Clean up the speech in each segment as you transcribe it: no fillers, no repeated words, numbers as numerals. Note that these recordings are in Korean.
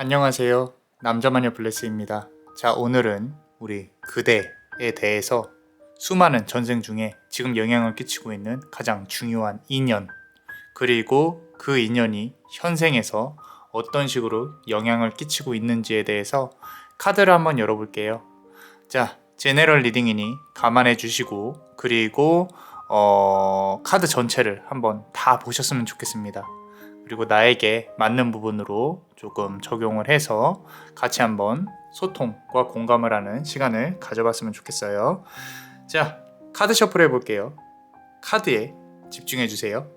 안녕하세요. 남자마녀 블레스입니다. 자, 오늘은 우리 그대에 대해서 수많은 전생 중에 지금 영향을 끼치고 있는 가장 중요한 인연, 그리고 그 인연이 현생에서 어떤 식으로 영향을 끼치고 있는지에 대해서 카드를 한번 열어볼게요. 자, 제네럴 리딩이니 감안해 주시고, 그리고 카드 전체를 한번 다 보셨으면 좋겠습니다. 그리고 나에게 맞는 부분으로 조금 적용을 해서 같이 한번 소통과 공감을 하는 시간을 가져봤으면 좋겠어요. 자, 카드 셔플 해볼게요. 카드에 집중해 주세요.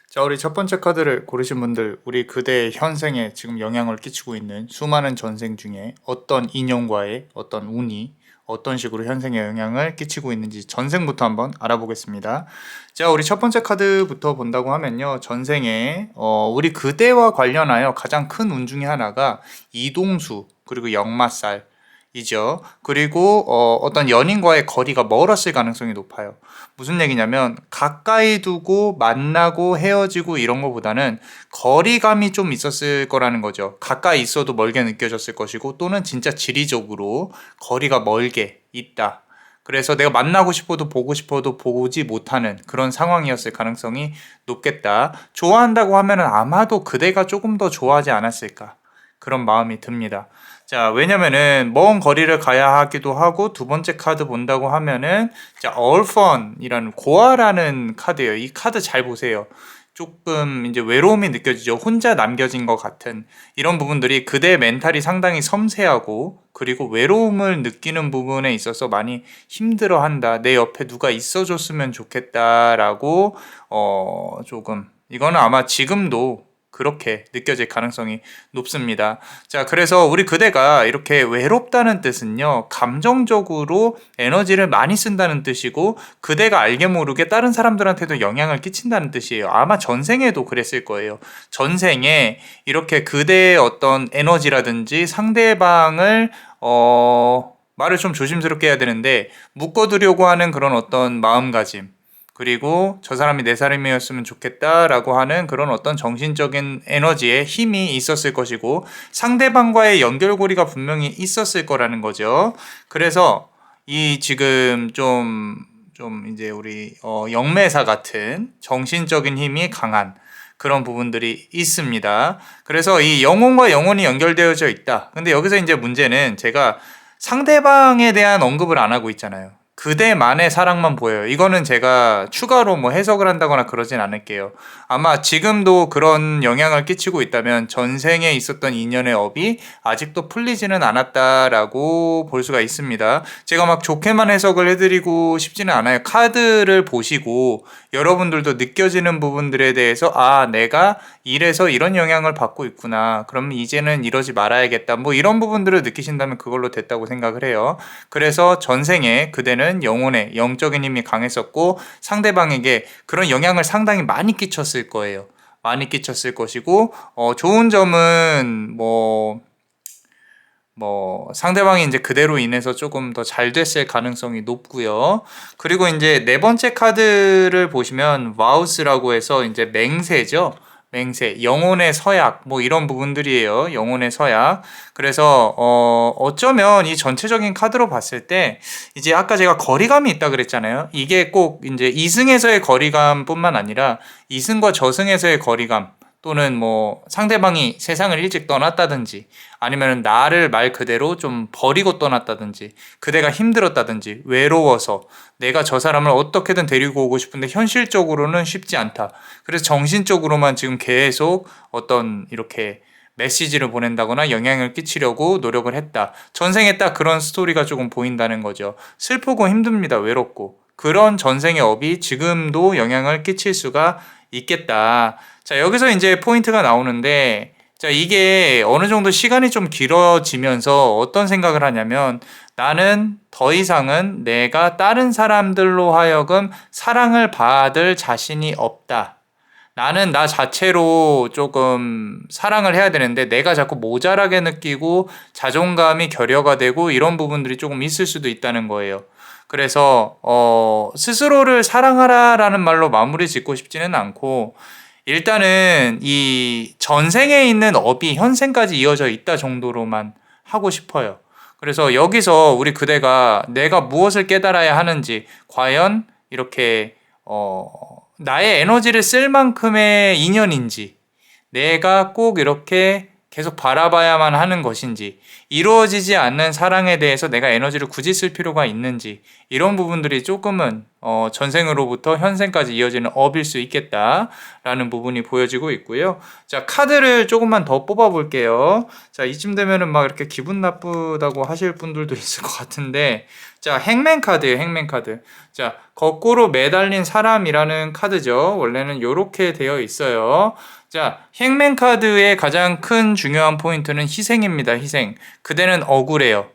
자, 우리 첫 번째 카드를 고르신 분들, 우리 그대의 현생에 지금 영향을 끼치고 있는 수많은 전생 중에 어떤 인연과의 어떤 운이 어떤 식으로 현생에 영향을 끼치고 있는지 전생부터 한번 알아보겠습니다. 자, 우리 첫 번째 카드부터 본다고 하면요. 전생에 우리 그대와 관련하여 가장 큰 운 중에 하나가 이동수, 그리고 역마살 이죠. 그리고 어떤 연인과의 거리가 멀었을 가능성이 높아요. 무슨 얘기냐면 가까이 두고 만나고 헤어지고 이런 거보다는 거리감이 좀 있었을 거라는 거죠. 가까이 있어도 멀게 느껴졌을 것이고, 또는 진짜 지리적으로 거리가 멀게 있다. 그래서 내가 만나고 싶어도 보고 싶어도 보지 못하는 그런 상황이었을 가능성이 높겠다. 좋아한다고 하면은 아마도 그대가 조금 더 좋아하지 않았을까, 그런 마음이 듭니다. 자, 왜냐면은 먼 거리를 가야 하기도 하고, 두 번째 카드 본다고 하면은 자, orphan이라는 고아라는 카드예요. 이 카드 잘 보세요. 조금 이제 외로움이 느껴지죠. 혼자 남겨진 것 같은 이런 부분들이, 그대의 멘탈이 상당히 섬세하고, 그리고 외로움을 느끼는 부분에 있어서 많이 힘들어한다. 내 옆에 누가 있어줬으면 좋겠다라고 조금, 이거는 아마 지금도 그렇게 느껴질 가능성이 높습니다. 자, 그래서 우리 그대가 이렇게 외롭다는 뜻은요, 감정적으로 에너지를 많이 쓴다는 뜻이고, 그대가 알게 모르게 다른 사람들한테도 영향을 끼친다는 뜻이에요. 아마 전생에도 그랬을 거예요. 전생에 이렇게 그대의 어떤 에너지라든지 상대방을 말을 좀 조심스럽게 해야 되는데, 묶어두려고 하는 그런 어떤 마음가짐, 그리고 저 사람이 내 사람이었으면 좋겠다라고 하는 그런 어떤 정신적인 에너지에 힘이 있었을 것이고, 상대방과의 연결고리가 분명히 있었을 거라는 거죠. 그래서 이 지금 좀 이제 우리 영매사 같은 정신적인 힘이 강한 그런 부분들이 있습니다. 그래서 이 영혼과 영혼이 연결되어져 있다. 근데 여기서 이제 문제는, 제가 상대방에 대한 언급을 안 하고 있잖아요. 그대만의 사랑만 보여요. 이거는 제가 추가로 뭐 해석을 한다거나 그러진 않을게요. 아마 지금도 그런 영향을 끼치고 있다면 전생에 있었던 인연의 업이 아직도 풀리지는 않았다라고 볼 수가 있습니다. 제가 막 좋게만 해석을 해드리고 싶지는 않아요. 카드를 보시고 여러분들도 느껴지는 부분들에 대해서 내가 이래서 이런 영향을 받고 있구나. 그럼 이제는 이러지 말아야겠다. 뭐 이런 부분들을 느끼신다면 그걸로 됐다고 생각을 해요. 그래서 전생에 그대는 영혼의 영적인 힘이 강했었고 상대방에게 그런 영향을 상당히 많이 끼쳤을 거예요. 많이 끼쳤을 것이고 좋은 점은 상대방이 이제 그대로 인해서 조금 더 잘 됐을 가능성이 높고요. 그리고 이제 네 번째 카드를 보시면 와우스라고 해서 이제 맹세죠. 맹세, 영혼의 서약, 뭐 이런 부분들이에요. 영혼의 서약. 그래서 어쩌면 이 전체적인 카드로 봤을 때 이제 아까 제가 거리감이 있다 그랬잖아요. 이게 꼭 이제 이승에서의 거리감뿐만 아니라 이승과 저승에서의 거리감. 또는 뭐 상대방이 세상을 일찍 떠났다든지 아니면 나를 말 그대로 좀 버리고 떠났다든지 그대가 힘들었다든지 외로워서 내가 저 사람을 어떻게든 데리고 오고 싶은데 현실적으로는 쉽지 않다. 그래서 정신적으로만 지금 계속 어떤 이렇게 메시지를 보낸다거나 영향을 끼치려고 노력을 했다. 전생에 딱 그런 스토리가 조금 보인다는 거죠. 슬프고 힘듭니다. 외롭고. 그런 전생의 업이 지금도 영향을 끼칠 수가 있겠다. 자, 여기서 이제 포인트가 나오는데, 자, 이게 어느 정도 시간이 좀 길어지면서 어떤 생각을 하냐면, 나는 더 이상은 내가 다른 사람들로 하여금 사랑을 받을 자신이 없다. 나는 나 자체로 조금 사랑을 해야 되는데 내가 자꾸 모자라게 느끼고 자존감이 결여가 되고 이런 부분들이 조금 있을 수도 있다는 거예요. 그래서 스스로를 사랑하라라는 말로 마무리 짓고 싶지는 않고 일단은 이 전생에 있는 업이 현생까지 이어져 있다 정도로만 하고 싶어요. 그래서 여기서 우리 그대가 내가 무엇을 깨달아야 하는지 과연 이렇게 나의 에너지를 쓸 만큼의 인연인지 내가 꼭 이렇게 계속 바라봐야만 하는 것인지 이루어지지 않는 사랑에 대해서 내가 에너지를 굳이 쓸 필요가 있는지 이런 부분들이 조금은 전생으로부터 현생까지 이어지는 업일 수 있겠다라는 부분이 보여지고 있고요. 자, 카드를 조금만 더 뽑아 볼게요. 자, 이쯤 되면은 막 이렇게 기분 나쁘다고 하실 분들도 있을 것 같은데 자, 행맨 카드예요. 행맨 카드. 자, 거꾸로 매달린 사람이라는 카드죠. 원래는 이렇게 되어 있어요. 자, 행맨 카드의 가장 큰 중요한 포인트는 희생입니다. 희생. 그대는 억울해요.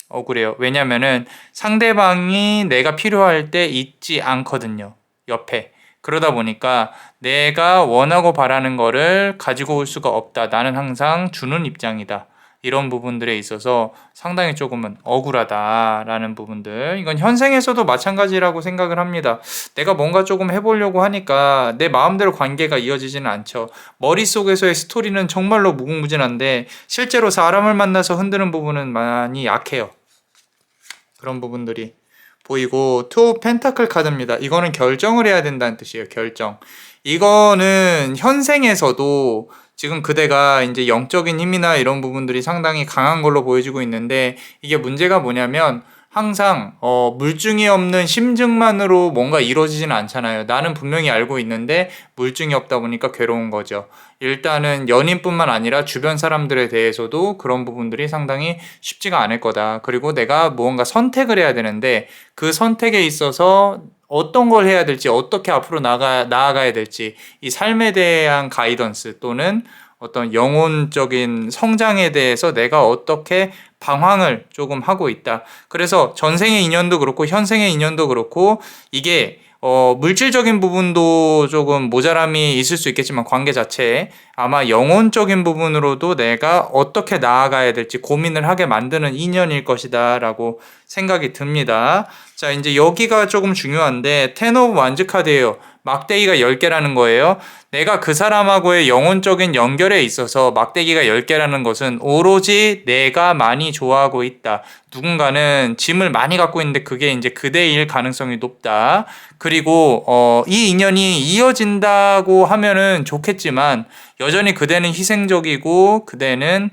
억울해요. 왜냐면은 상대방이 내가 필요할 때 있지 않거든요. 옆에. 그러다 보니까 내가 원하고 바라는 거를 가지고 올 수가 없다. 나는 항상 주는 입장이다. 이런 부분들에 있어서 상당히 조금은 억울하다라는 부분들. 이건 현생에서도 마찬가지라고 생각을 합니다. 내가 뭔가 조금 해보려고 하니까 내 마음대로 관계가 이어지지는 않죠. 머릿속에서의 스토리는 정말로 무궁무진한데 실제로 사람을 만나서 흔드는 부분은 많이 약해요. 그런 부분들이 보이고 투 펜타클 카드입니다. 이거는 결정을 해야 된다는 뜻이에요. 결정. 이거는 현생에서도 지금 그대가 이제 영적인 힘이나 이런 부분들이 상당히 강한 걸로 보여지고 있는데 이게 문제가 뭐냐면 항상 물증이 없는 심증만으로 뭔가 이루어지지는 않잖아요. 나는 분명히 알고 있는데 물증이 없다 보니까 괴로운 거죠. 일단은 연인뿐만 아니라 주변 사람들에 대해서도 그런 부분들이 상당히 쉽지가 않을 거다. 그리고 내가 무언가 선택을 해야 되는데 그 선택에 있어서 어떤 걸 해야 될지, 어떻게 앞으로 나아가야 될지, 이 삶에 대한 가이던스 또는 어떤 영혼적인 성장에 대해서 내가 어떻게 방황을 조금 하고 있다. 그래서 전생의 인연도 그렇고 현생의 인연도 그렇고 이게 물질적인 부분도 조금 모자람이 있을 수 있겠지만 관계 자체에 아마 영혼적인 부분으로도 내가 어떻게 나아가야 될지 고민을 하게 만드는 인연일 것이다 라고 생각이 듭니다. 자, 이제 여기가 조금 중요한데 텐 오브 완즈 카드예요. 막대기가 10개라는 거예요. 내가 그 사람하고의 영혼적인 연결에 있어서 막대기가 10개라는 것은 오로지 내가 많이 좋아하고 있다. 누군가는 짐을 많이 갖고 있는데 그게 이제 그대일 가능성이 높다. 그리고 이 인연이 이어진다고 하면은 좋겠지만 여전히 그대는 희생적이고 그대는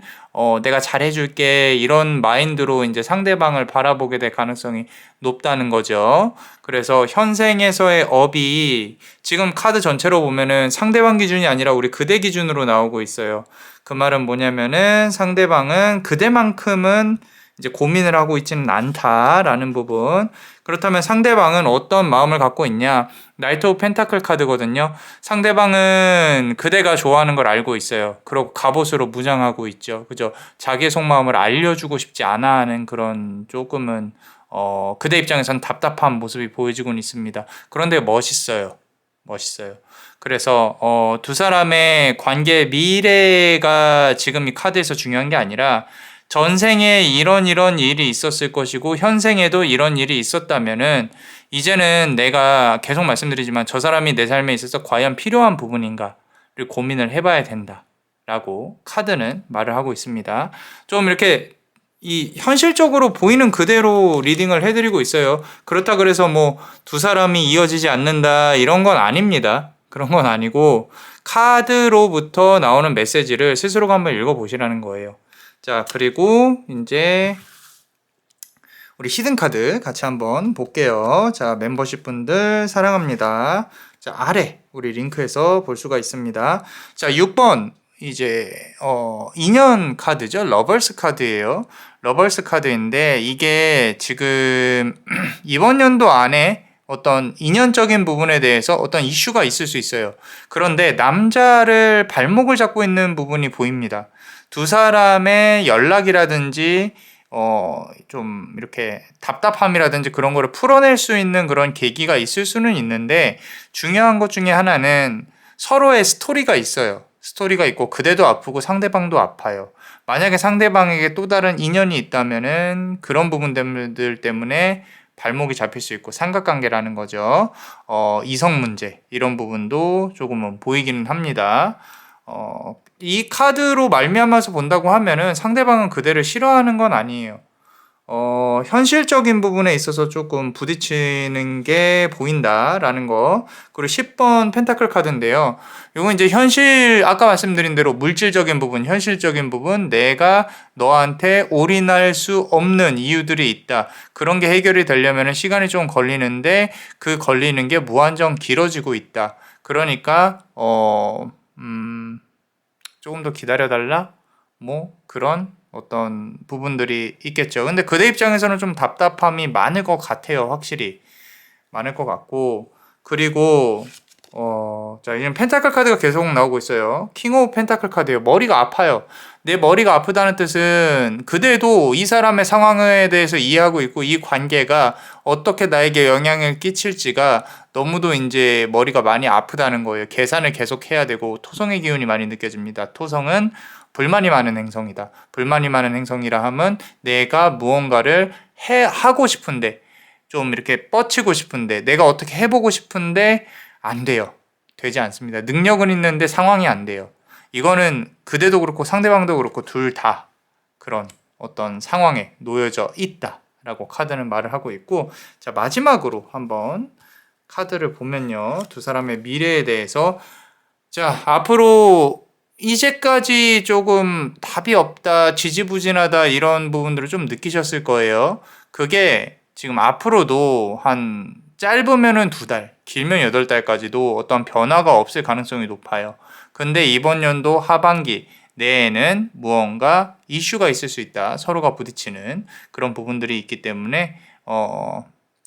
내가 잘해줄게 이런 마인드로 이제 상대방을 바라보게 될 가능성이 높다는 거죠. 그래서 현생에서의 업이 지금 카드 전체로 보면은 상대방 기준이 아니라 우리 그대 기준으로 나오고 있어요. 그 말은 뭐냐면은 상대방은 그대만큼은 이제 고민을 하고 있지는 않다라는 부분. 그렇다면 상대방은 어떤 마음을 갖고 있냐? 나이트 오브 펜타클 카드거든요. 상대방은 그대가 좋아하는 걸 알고 있어요. 그리고 갑옷으로 무장하고 있죠. 그죠? 자기의 속마음을 알려주고 싶지 않아 하는 그런 조금은 그대 입장에선 답답한 모습이 보여지곤 있습니다. 그런데 멋있어요. 멋있어요. 그래서 두 사람의 관계의 미래가 지금 이 카드에서 중요한 게 아니라 전생에 이런 일이 있었을 것이고 현생에도 이런 일이 있었다면은 이제는 내가 계속 말씀드리지만 저 사람이 내 삶에 있어서 과연 필요한 부분인가를 고민을 해봐야 된다라고 카드는 말을 하고 있습니다. 좀 이렇게 이 현실적으로 보이는 그대로 리딩을 해드리고 있어요. 그렇다 그래서 뭐 두 사람이 이어지지 않는다 이런 건 아닙니다. 그런 건 아니고 카드로부터 나오는 메시지를 스스로가 한번 읽어보시라는 거예요. 자, 그리고 이제 우리 히든 카드 같이 한번 볼게요. 자, 멤버십 분들 사랑합니다. 자, 아래 우리 링크에서 볼 수가 있습니다. 자, 6번 이제 인연 카드죠. 러벌스 카드예요. 러벌스 카드인데 이게 지금 이번 연도 안에 어떤 인연적인 부분에 대해서 어떤 이슈가 있을 수 있어요. 그런데 남자를 발목을 잡고 있는 부분이 보입니다. 두 사람의 연락이라든지 좀 이렇게 답답함이라든지 그런 거를 풀어낼 수 있는 그런 계기가 있을 수는 있는데 중요한 것 중에 하나는 서로의 스토리가 있어요. 스토리가 있고 그대도 아프고 상대방도 아파요. 만약에 상대방에게 또 다른 인연이 있다면은 그런 부분들 때문에 발목이 잡힐 수 있고 삼각관계라는 거죠. 이성 문제 이런 부분도 조금은 보이기는 합니다. 이 카드로 말미암아서 본다고 하면은 상대방은 그대를 싫어하는 건 아니에요. 현실적인 부분에 있어서 조금 부딪히는 게 보인다라는 거. 그리고 10번 펜타클 카드인데요. 이건 이제 아까 말씀드린 대로 물질적인 부분, 현실적인 부분, 내가 너한테 올인할 수 없는 이유들이 있다. 그런 게 해결이 되려면 시간이 좀 걸리는데 그 걸리는 게 무한정 길어지고 있다. 그러니까, 조금 더 기다려달라? 뭐, 그런 어떤 부분들이 있겠죠. 근데 그대 입장에서는 좀 답답함이 많을 것 같아요. 확실히. 많을 것 같고. 그리고, 자, 이제 펜타클 카드가 계속 나오고 있어요. 킹 오브 펜타클 카드예요. 머리가 아파요. 내 머리가 아프다는 뜻은 그대도 이 사람의 상황에 대해서 이해하고 있고 이 관계가 어떻게 나에게 영향을 끼칠지가 너무도 이제 머리가 많이 아프다는 거예요. 계산을 계속 해야 되고 토성의 기운이 많이 느껴집니다. 토성은 불만이 많은 행성이다. 불만이 많은 행성이라 하면 내가 무언가를 하고 싶은데 좀 이렇게 뻗치고 싶은데 내가 어떻게 해보고 싶은데 안 돼요. 되지 않습니다. 능력은 있는데 상황이 안 돼요. 이거는 그대도 그렇고 상대방도 그렇고 둘 다 그런 어떤 상황에 놓여져 있다라고 카드는 말을 하고 있고, 자, 마지막으로 한번 카드를 보면요. 두 사람의 미래에 대해서, 자, 앞으로 이제까지 조금 답이 없다, 지지부진하다 이런 부분들을 좀 느끼셨을 거예요. 그게 지금 앞으로도 한 짧으면은 2달, 길면 8달까지도 어떤 변화가 없을 가능성이 높아요. 근데 이번 연도 하반기 내에는 무언가 이슈가 있을 수 있다. 서로가 부딪히는 그런 부분들이 있기 때문에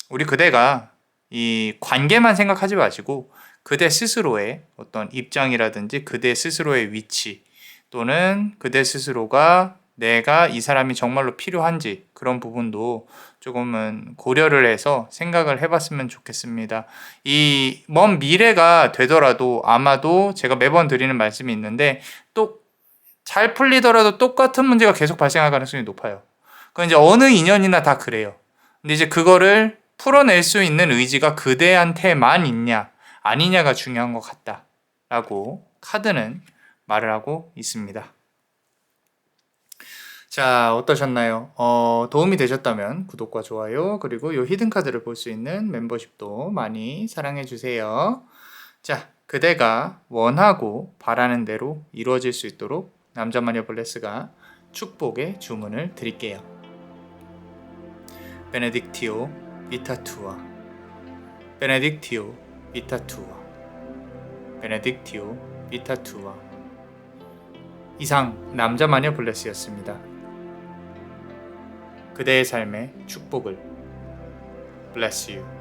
우리 그대가 이 관계만 생각하지 마시고 그대 스스로의 어떤 입장이라든지 그대 스스로의 위치 또는 그대 스스로가 내가 이 사람이 정말로 필요한지 그런 부분도 조금은 고려를 해서 생각을 해봤으면 좋겠습니다. 이 먼 미래가 되더라도 아마도 제가 매번 드리는 말씀이 있는데 또 잘 풀리더라도 똑같은 문제가 계속 발생할 가능성이 높아요. 그건 이제 어느 인연이나 다 그래요. 근데 이제 그거를 풀어낼 수 있는 의지가 그대한테만 있냐 아니냐가 중요한 것 같다라고 카드는 말을 하고 있습니다. 자, 어떠셨나요? 도움이 되셨다면 구독과 좋아요 그리고 이 히든 카드를 볼 수 있는 멤버십도 많이 사랑해 주세요. 자, 그대가 원하고 바라는 대로 이루어질 수 있도록 남자마녀 블레스가 축복의 주문을 드릴게요. 베네딕티오 비타투아, 베네딕티오 비타투아, 베네딕티오 비타투아. 이상 남자 마녀 블레스였습니다. 그대의 삶의 축복을. Bless you.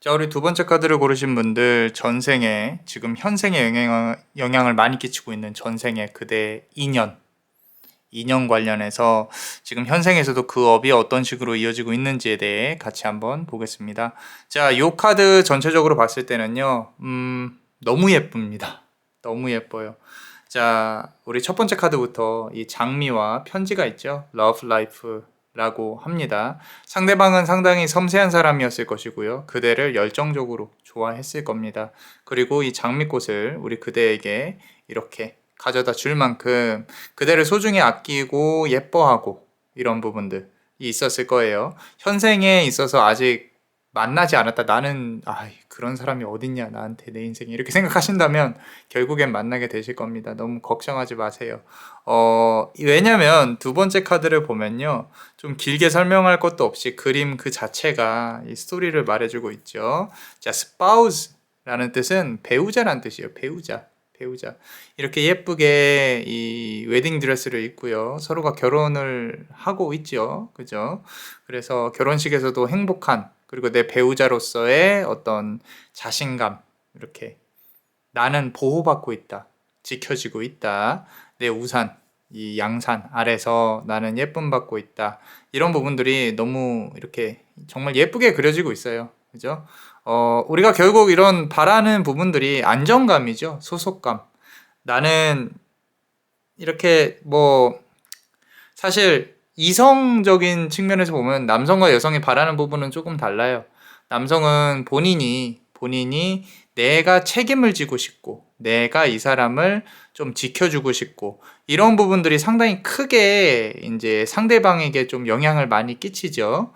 자, 우리 두 번째 카드를 고르신 분들, 전생에 지금 현생에 영향을 많이 끼치고 있는 전생에 그대의 인연 관련해서 지금 현생에서도 그 업이 어떤 식으로 이어지고 있는지에 대해 같이 한번 보겠습니다. 자, 이 카드 전체적으로 봤을 때는요, 너무 예쁩니다. 너무 예뻐요. 자, 우리 첫 번째 카드부터 이 장미와 편지가 있죠. Love Life 라고 합니다. 상대방은 상당히 섬세한 사람이었을 것이고요. 그대를 열정적으로 좋아했을 겁니다. 그리고 이 장미꽃을 우리 그대에게 이렇게 가져다 줄 만큼 그대를 소중히 아끼고 예뻐하고 이런 부분들이 있었을 거예요. 현생에 있어서 아직 만나지 않았다. 나는 그런 사람이 어딨냐 나한테 내 인생에 이렇게 생각하신다면 결국엔 만나게 되실 겁니다. 너무 걱정하지 마세요. 왜냐면 두 번째 카드를 보면요, 좀 길게 설명할 것도 없이 그림 그 자체가 이 스토리를 말해주고 있죠. 자, spouse라는 뜻은 배우자란 뜻이에요. 배우자. 이렇게 예쁘게 이 웨딩 드레스를 입고요, 서로가 결혼을 하고 있죠. 그죠? 그래서 결혼식에서도 행복한, 그리고 내 배우자로서의 어떤 자신감, 이렇게 나는 보호받고 있다, 지켜지고 있다, 내 우산, 이 양산 아래서 나는 예쁨 받고 있다, 이런 부분들이 너무 이렇게 정말 예쁘게 그려지고 있어요. 그죠? 우리가 결국 이런 바라는 부분들이 안정감이죠. 소속감. 나는 이렇게 사실 이성적인 측면에서 보면 남성과 여성이 바라는 부분은 조금 달라요. 남성은 본인이 내가 책임을 지고 싶고, 내가 이 사람을 좀 지켜주고 싶고, 이런 부분들이 상당히 크게 이제 상대방에게 좀 영향을 많이 끼치죠.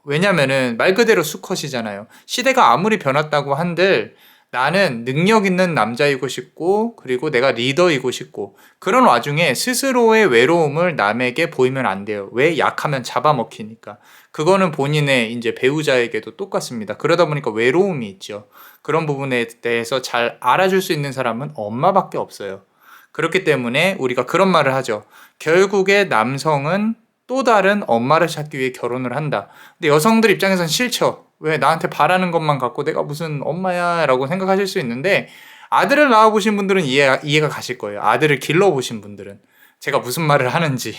왜냐면은 말 그대로 수컷이잖아요. 시대가 아무리 변했다고 한들 나는 능력 있는 남자이고 싶고, 그리고 내가 리더이고 싶고, 그런 와중에 스스로의 외로움을 남에게 보이면 안 돼요. 왜? 약하면 잡아먹히니까. 그거는 본인의 이제 배우자에게도 똑같습니다. 그러다 보니까 외로움이 있죠. 그런 부분에 대해서 잘 알아줄 수 있는 사람은 엄마밖에 없어요. 그렇기 때문에 우리가 그런 말을 하죠. 결국에 남성은 또 다른 엄마를 찾기 위해 결혼을 한다. 근데 여성들 입장에선 싫죠. 왜? 나한테 바라는 것만 갖고 내가 무슨 엄마야 라고 생각하실 수 있는데, 아들을 낳아보신 분들은 이해가 가실 거예요. 아들을 길러보신 분들은. 제가 무슨 말을 하는지.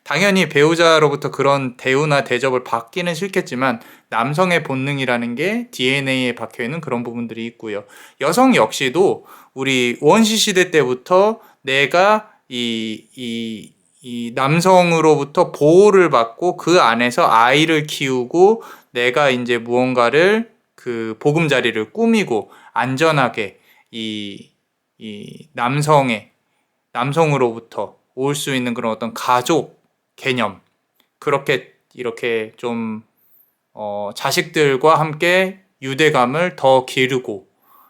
당연히 배우자로부터 그런 대우나 대접을 받기는 싫겠지만 남성의 본능이라는 게 DNA에 박혀있는 그런 부분들이 있고요. 여성 역시도 우리 원시 시대 때부터 내가 이 남성으로부터 보호를 받고 그 안에서 아이를 키우고 내가 이제 무언가를 그 보금자리를 꾸미고 안전하게 이 남성으로부터 올 수 있는 그런 어떤 가족 개념, 그렇게 이렇게 좀 자식들과 함께 유대감을 더 기르고,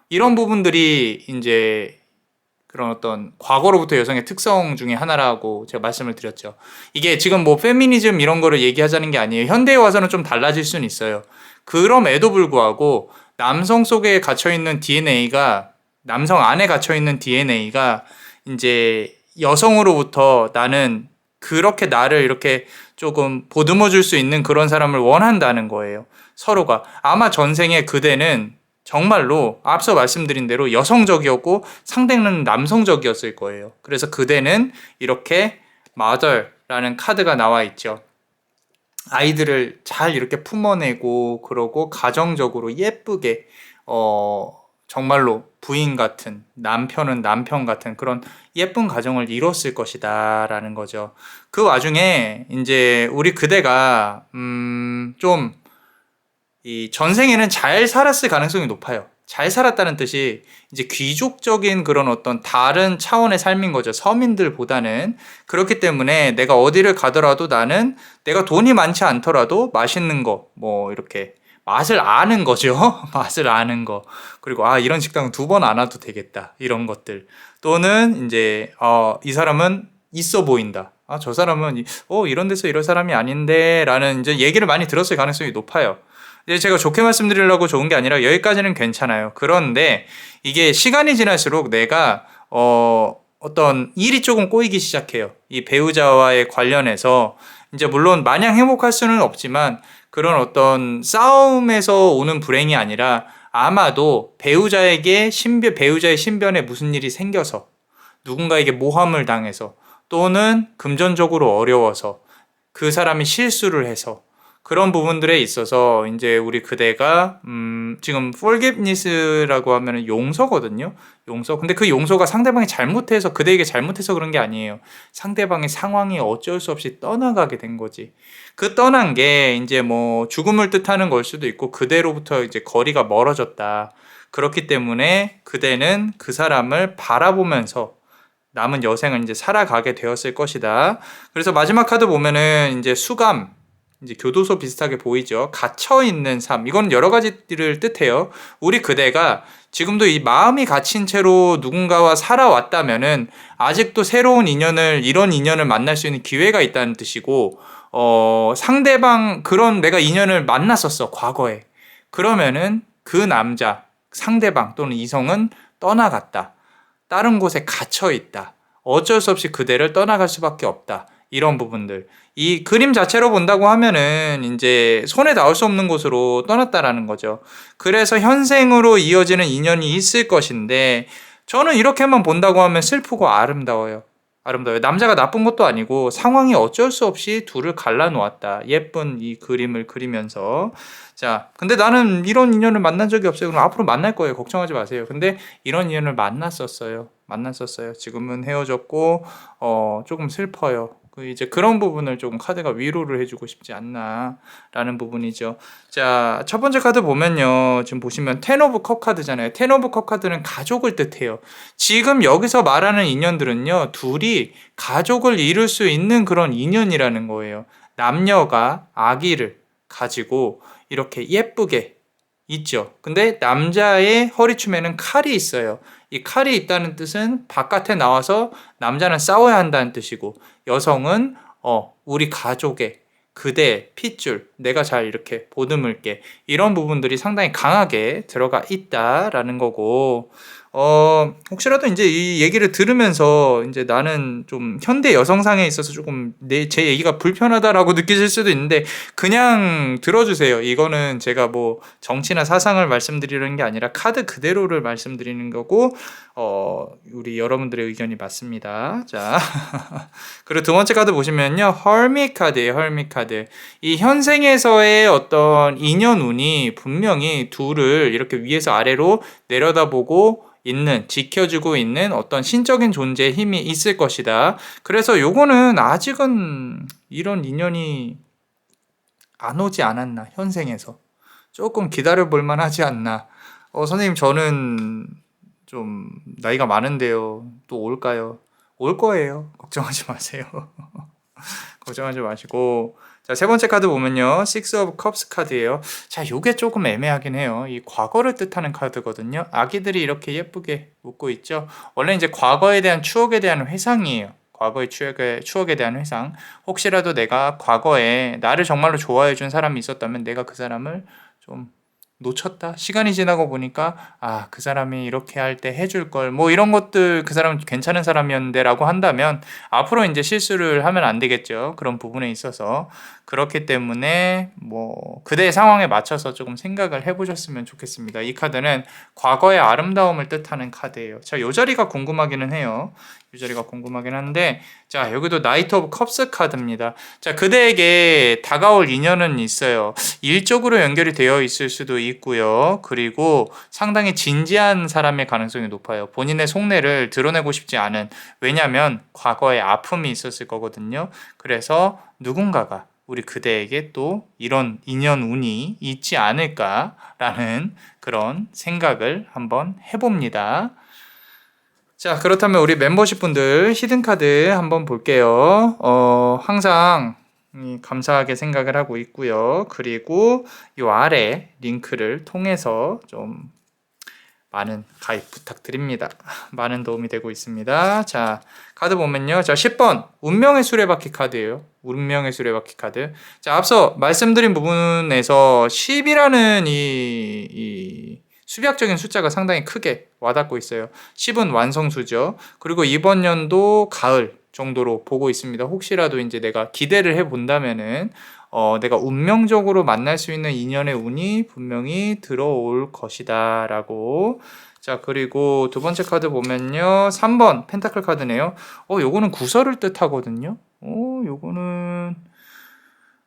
이런 부분들이 이제 그런 어떤 과거로부터 여성의 특성 중에 하나라고 제가 말씀을 드렸죠. 이게 지금 페미니즘 이런 거를 얘기하자는 게 아니에요. 현대에 와서는 좀 달라질 수는 있어요. 그럼에도 불구하고 남성 속에 갇혀있는 DNA가, 남성 안에 갇혀있는 DNA가 이제 여성으로부터 나는 그렇게 나를 이렇게 조금 보듬어 줄 수 있는 그런 사람을 원한다는 거예요. 서로가. 아마 전생에 그대는 정말로 앞서 말씀드린 대로 여성적이었고 상대는 남성적이었을 거예요. 그래서 그대는 이렇게 Mother라는 카드가 나와 있죠. 아이들을 잘 이렇게 품어내고 그러고 가정적으로 예쁘게 정말로 부인 같은 남편은 남편 같은 그런 예쁜 가정을 이뤘을 것이다 라는 거죠. 그 와중에 이제 우리 그대가 좀 이 전생에는 잘 살았을 가능성이 높아요. 잘 살았다는 뜻이 이제 귀족적인 그런 어떤 다른 차원의 삶인 거죠. 서민들보다는. 그렇기 때문에 내가 어디를 가더라도 나는 내가 돈이 많지 않더라도 맛있는 거, 뭐 이렇게 맛을 아는 거죠. 맛을 아는 거. 그리고 이런 식당은 두 번 안 와도 되겠다. 이런 것들. 또는 이제 이 사람은 있어 보인다. 저 사람은 이런 데서 이런 사람이 아닌데 라는 이제 얘기를 많이 들었을 가능성이 높아요. 이제 제가 좋게 말씀드리려고 좋은 게 아니라 여기까지는 괜찮아요. 그런데 이게 시간이 지날수록 내가 어떤 일이 조금 꼬이기 시작해요. 이 배우자와의 관련해서 이제 물론 마냥 행복할 수는 없지만 그런 어떤 싸움에서 오는 불행이 아니라 아마도 배우자의 신변에 무슨 일이 생겨서 누군가에게 모함을 당해서 또는 금전적으로 어려워서 그 사람이 실수를 해서 그런 부분들에 있어서 이제 우리 그대가 지금 forgiveness라고 하면은 용서거든요. 용서. 근데 그 용서가 상대방이 잘못해서 그대에게 잘못해서 그런 게 아니에요. 상대방의 상황이 어쩔 수 없이 떠나가게 된 거지. 그 떠난 게 이제 뭐 죽음을 뜻하는 걸 수도 있고 그대로부터 이제 거리가 멀어졌다. 그렇기 때문에 그대는 그 사람을 바라보면서 남은 여생을 이제 살아가게 되었을 것이다. 그래서 마지막 카드 보면은 이제 수감, 이제 교도소 비슷하게 보이죠. 갇혀 있는 삶. 이건 여러 가지를 뜻해요. 우리 그대가 지금도 이 마음이 갇힌 채로 누군가와 살아왔다면은 아직도 새로운 이런 인연을 만날 수 있는 기회가 있다는 뜻이고, 상대방 그런 내가 인연을 만났었어 과거에. 그러면은 그 남자, 상대방 또는 이성은 떠나갔다. 다른 곳에 갇혀 있다. 어쩔 수 없이 그대를 떠나갈 수밖에 없다. 이런 부분들. 이 그림 자체로 본다고 하면은 이제 손에 닿을 수 없는 곳으로 떠났다라는 거죠. 그래서 현생으로 이어지는 인연이 있을 것인데 저는 이렇게만 본다고 하면 슬프고 아름다워요. 아름다워요. 남자가 나쁜 것도 아니고 상황이 어쩔 수 없이 둘을 갈라놓았다. 예쁜 이 그림을 그리면서. 자, 근데 나는 이런 인연을 만난 적이 없어요. 그럼 앞으로 만날 거예요. 걱정하지 마세요. 근데 이런 인연을 만났었어요. 지금은 헤어졌고 조금 슬퍼요. 이제 그런 부분을 조금 카드가 위로를 해주고 싶지 않나라는 부분이죠. 자, 첫 번째 카드 보면요. 지금 보시면 텐 오브 컵 카드잖아요. 텐 오브 컵 카드는 가족을 뜻해요. 지금 여기서 말하는 인연들은요. 둘이 가족을 이룰 수 있는 그런 인연이라는 거예요. 남녀가 아기를 가지고 이렇게 예쁘게 있죠. 근데 남자의 허리춤에는 칼이 있어요. 이 칼이 있다는 뜻은 바깥에 나와서 남자는 싸워야 한다는 뜻이고 여성은 우리 가족의 그대 핏줄 내가 잘 이렇게 보듬을게 이런 부분들이 상당히 강하게 들어가 있다라는 거고 혹시라도 이제 이 얘기를 들으면서 이제 나는 좀 현대 여성상에 있어서 조금 제 얘기가 불편하다라고 느끼실 수도 있는데 그냥 들어주세요. 이거는 제가 뭐 정치나 사상을 말씀드리는 게 아니라 카드 그대로를 말씀드리는 거고 우리 여러분들의 의견이 맞습니다. 자, 그리고 두 번째 카드 보시면요, 헐밋 카드예요. 헐밋 카드. 이 현생에서의 어떤 인연운이 분명히 둘을 이렇게 위에서 아래로 내려다보고 지켜주고 있는 어떤 신적인 존재의 힘이 있을 것이다. 그래서 요거는 아직은 이런 인연이 안 오지 않았나, 현생에서. 조금 기다려 볼 만하지 않나. 선생님, 저는 좀 나이가 많은데요. 또 올까요? 올 거예요. 걱정하지 마세요. 걱정하지 마시고. 자, 세 번째 카드 보면요. Six of Cups 카드예요. 자, 요게 조금 애매하긴 해요. 이 과거를 뜻하는 카드거든요. 아기들이 이렇게 예쁘게 웃고 있죠. 원래 이제 과거에 대한 추억에 대한 회상이에요. 과거의 추억에 대한 회상. 혹시라도 내가 과거에 나를 정말로 좋아해 준 사람이 있었다면 내가 그 사람을 좀 놓쳤다. 시간이 지나고 보니까 그 사람이 이렇게 할 때 해줄 걸 뭐 이런 것들 그 사람 괜찮은 사람이었는데라고 한다면 앞으로 이제 실수를 하면 안 되겠죠. 그런 부분에 있어서 그렇기 때문에 뭐 그대의 상황에 맞춰서 조금 생각을 해보셨으면 좋겠습니다. 이 카드는 과거의 아름다움을 뜻하는 카드예요. 자, 요 자리가 궁금하기는 해요. 이 자리가 궁금하긴 한데 자, 여기도 나이트 오브 컵스 카드입니다. 자, 그대에게 다가올 인연은 있어요. 일적으로 연결이 되어 있을 수도 있고요. 그리고 상당히 진지한 사람의 가능성이 높아요. 본인의 속내를 드러내고 싶지 않은, 왜냐하면 과거에 아픔이 있었을 거거든요. 그래서 누군가가 우리 그대에게 또 이런 인연 운이 있지 않을까라는 그런 생각을 한번 해봅니다. 자, 그렇다면 우리 멤버십 분들 히든카드 한번 볼게요. 항상 감사하게 생각을 하고 있고요. 그리고 이 아래 링크를 통해서 좀 많은 가입 부탁드립니다. 많은 도움이 되고 있습니다. 자, 카드 보면요. 자, 10번 운명의 수레바퀴 카드예요. 운명의 수레바퀴 카드. 자, 앞서 말씀드린 부분에서 10이라는 이 수비학적인 숫자가 상당히 크게 와닿고 있어요. 10은 완성수죠. 그리고 이번 연도 가을 정도로 보고 있습니다. 혹시라도 이제 내가 기대를 해본다면은 내가 운명적으로 만날 수 있는 인연의 운이 분명히 들어올 것이다 라고. 자, 그리고 두 번째 카드 보면요. 3번 펜타클 카드네요. 요거는 구설을 뜻하거든요. 요거는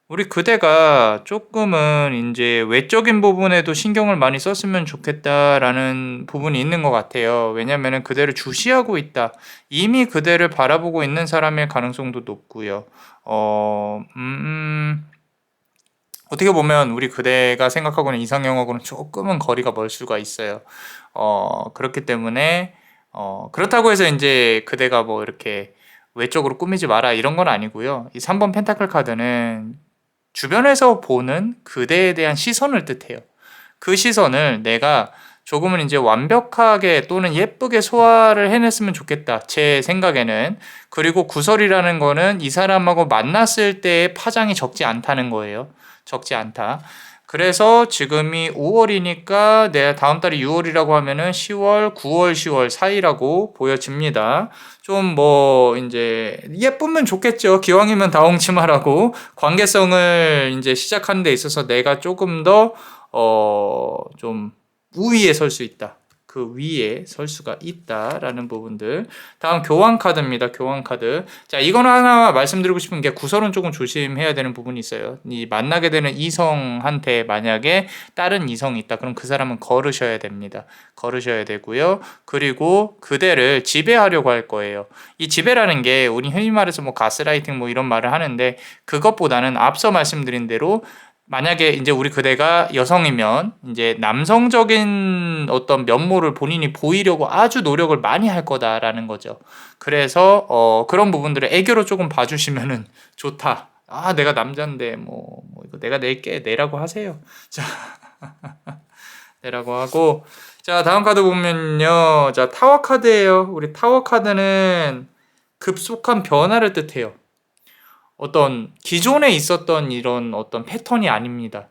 우리 그대가 조금은 이제 외적인 부분에도 신경을 많이 썼으면 좋겠다라는 부분이 있는 것 같아요. 왜냐면은 그대를 주시하고 있다. 이미 그대를 바라보고 있는 사람일 가능성도 높고요. 어떻게 보면 우리 그대가 생각하고 있는 이상형하고는 조금은 거리가 멀 수가 있어요. 그렇기 때문에 그렇다고 해서 이제 그대가 뭐 이렇게 외적으로 꾸미지 마라 이런 건 아니고요. 이 3번 펜타클 카드는 주변에서 보는 그대에 대한 시선을 뜻해요. 그 시선을 내가 조금은 이제 완벽하게 또는 예쁘게 소화를 해냈으면 좋겠다. 제 생각에는. 그리고 구설이라는 거는 이 사람하고 만났을 때의 파장이 적지 않다는 거예요. 적지 않다. 그래서 지금이 5월이니까 내 다음 달이 6월이라고 하면은 10월, 9월, 10월 사이라고 보여집니다. 좀 뭐 이제 예쁘면 좋겠죠. 기왕이면 다홍치마라고 관계성을 이제 시작하는 데 있어서 내가 조금 더 좀 우위에 설 수 있다. 그 위에 설 수가 있다라는 부분들. 다음 교환 카드입니다. 교환 카드. 자, 이거는 하나 말씀드리고 싶은 게 구설은 조금 조심해야 되는 부분이 있어요. 이 만나게 되는 이성한테 만약에 다른 이성이 있다. 그럼 그 사람은 거르셔야 됩니다. 거르셔야 되고요. 그리고 그대를 지배하려고 할 거예요. 이 지배라는 게 우리 흔히 말해서 뭐 가스라이팅 뭐 이런 말을 하는데 그것보다는 앞서 말씀드린 대로 만약에 이제 우리 그대가 여성이면 이제 남성적인 어떤 면모를 본인이 보이려고 아주 노력을 많이 할 거다라는 거죠. 그래서 그런 부분들을 애교로 조금 봐주시면은 좋다. 아, 내가 남잔데 뭐 이거 내가 낼게 내라고 하세요. 자, 내라고 하고 자, 다음 카드 보면요. 자, 타워 카드예요. 우리 타워 카드는 급속한 변화를 뜻해요. 어떤 기존에 있었던 이런 어떤 패턴이 아닙니다.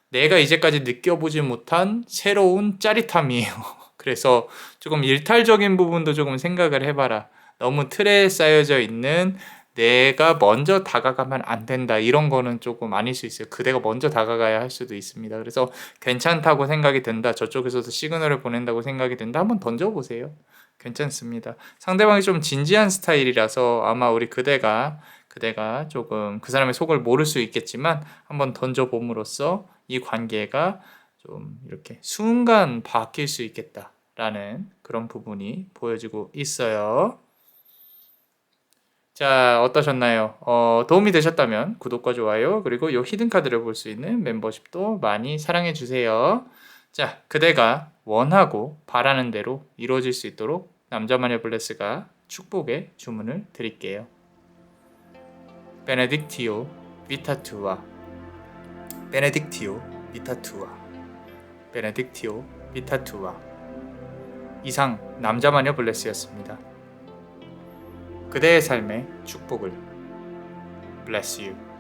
내가 이제까지 느껴보지 못한 새로운 짜릿함이에요. 그래서 조금 일탈적인 부분도 조금 생각을 해봐라. 너무 틀에 쌓여져 있는 내가 먼저 다가가면 안 된다. 이런 거는 조금 아닐 수 있어요. 그대가 먼저 다가가야 할 수도 있습니다. 그래서 괜찮다고 생각이 든다. 저쪽에서도 시그널을 보낸다고 생각이 든다. 한번 던져보세요. 괜찮습니다. 상대방이 좀 진지한 스타일이라서 아마 우리 그대가 조금 그 사람의 속을 모를 수 있겠지만 한번 던져봄으로써 이 관계가 좀 이렇게 순간 바뀔 수 있겠다라는 그런 부분이 보여지고 있어요. 자, 어떠셨나요? 도움이 되셨다면 구독과 좋아요 그리고 이 히든 카드를 볼 수 있는 멤버십도 많이 사랑해 주세요. 자, 그대가 원하고 바라는 대로 이루어질 수 있도록 남자마녀 블레스가 축복의 주문을 드릴게요. 베네딕티오 비타투아 베네딕티오 비타투아 베네딕티오 비타투아 이상 남자마녀 블레스였습니다. 그대의 삶의 축복을 Bless you.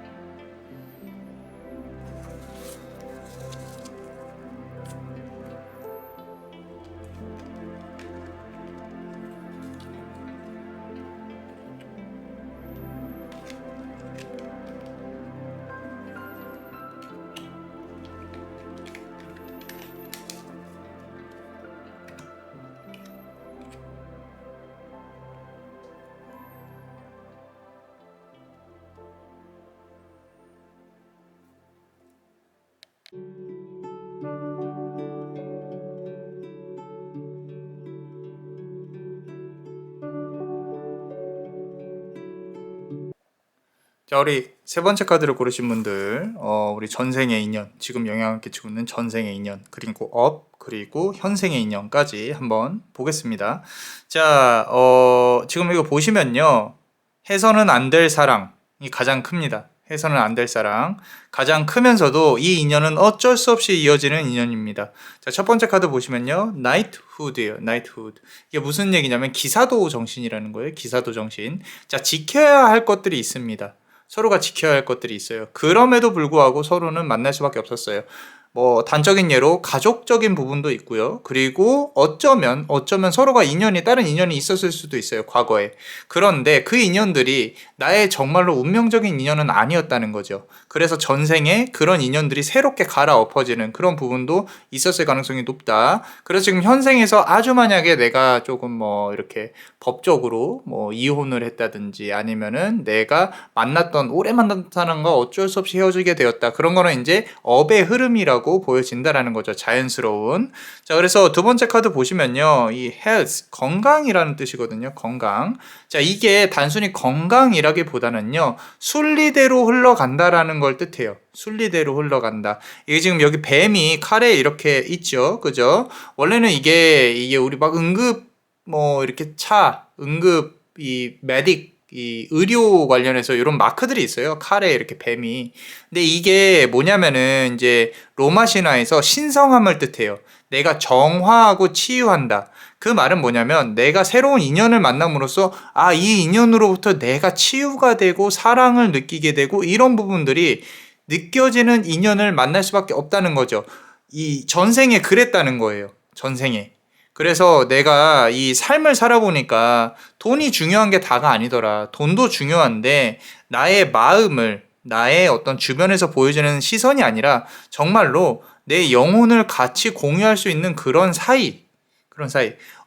자, 우리 세 번째 카드를 고르신 분들, 우리 전생의 인연, 지금 영향을 끼치고 있는 전생의 인연, 그리고 그리고 현생의 인연까지 한번 보겠습니다. 자, 지금 이거 보시면요. 해서는 안 될 사랑이 가장 큽니다. 해서는 안 될 사랑. 가장 크면서도 이 인연은 어쩔 수 없이 이어지는 인연입니다. 자, 첫 번째 카드 보시면요. 나이트후드예요. 나이트후드. 이게 무슨 얘기냐면 기사도 정신이라는 거예요. 기사도 정신. 자, 지켜야 할 것들이 있습니다. 서로가 지켜야 할 것들이 있어요. 그럼에도 불구하고 서로는 만날 수밖에 없었어요. 뭐 단적인 예로 가족적인 부분도 있고요. 그리고 어쩌면 서로가 다른 인연이 있었을 수도 있어요. 과거에. 그런데 그 인연들이 나의 정말로 운명적인 인연은 아니었다는 거죠. 그래서 전생에 그런 인연들이 새롭게 갈아엎어지는 그런 부분도 있었을 가능성이 높다. 그래서 지금 현생에서 아주 만약에 내가 조금 뭐 이렇게 법적으로 뭐 이혼을 했다든지 아니면은 내가 오래 만났던 사람과 어쩔 수 없이 헤어지게 되었다. 그런 거는 이제 업의 흐름이라고 보여진다라는 거죠. 자연스러운. 자, 그래서 두 번째 카드 보시면요. 이 health, 건강이라는 뜻이거든요. 건강. 자, 이게 단순히 건강이라기보다는요. 순리대로 흘러간다라는 걸 뜻해요. 순리대로 흘러간다. 이게 지금 여기 뱀이 칼에 이렇게 있죠. 그죠? 원래는 이게 우리 막 이렇게 이 메딕 이 의료 관련해서 이런 마크들이 있어요. 칼에 이렇게 뱀이. 근데 이게 뭐냐면은 이제 로마 신화에서 신성함을 뜻해요. 내가 정화하고 치유한다. 그 말은 뭐냐면 내가 새로운 인연을 만남으로써 이 인연으로부터 내가 치유가 되고 사랑을 느끼게 되고 이런 부분들이 느껴지는 인연을 만날 수밖에 없다는 거죠. 이 전생에 그랬다는 거예요. 전생에. 그래서 내가 이 삶을 살아보니까 돈이 중요한 게 다가 아니더라. 돈도 중요한데 나의 마음을, 나의 어떤 주변에서 보여지는 시선이 아니라 정말로 내 영혼을 같이 공유할 수 있는 그런 사이.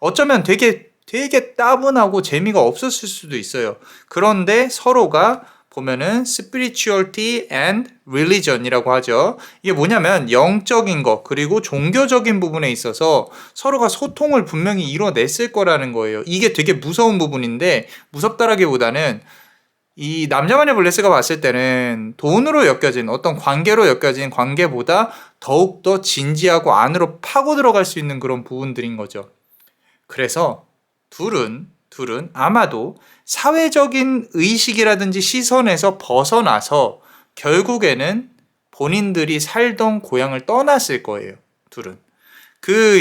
어쩌면 되게 따분하고 재미가 없었을 수도 있어요. 그런데 서로가 보면은 spirituality and religion이라고 하죠. 이게 뭐냐면 영적인 것 그리고 종교적인 부분에 있어서 서로가 소통을 분명히 이뤄냈을 거라는 거예요. 이게 되게 무서운 부분인데 무섭다라기보다는 이 남자만의 블레스가 봤을 때는 돈으로 엮여진 어떤 관계로 엮여진 관계보다 더욱더 진지하고 안으로 파고 들어갈 수 있는 그런 부분들인 거죠. 그래서 둘은 아마도 사회적인 의식이라든지 시선에서 벗어나서 결국에는 본인들이 살던 고향을 떠났을 거예요. 둘은.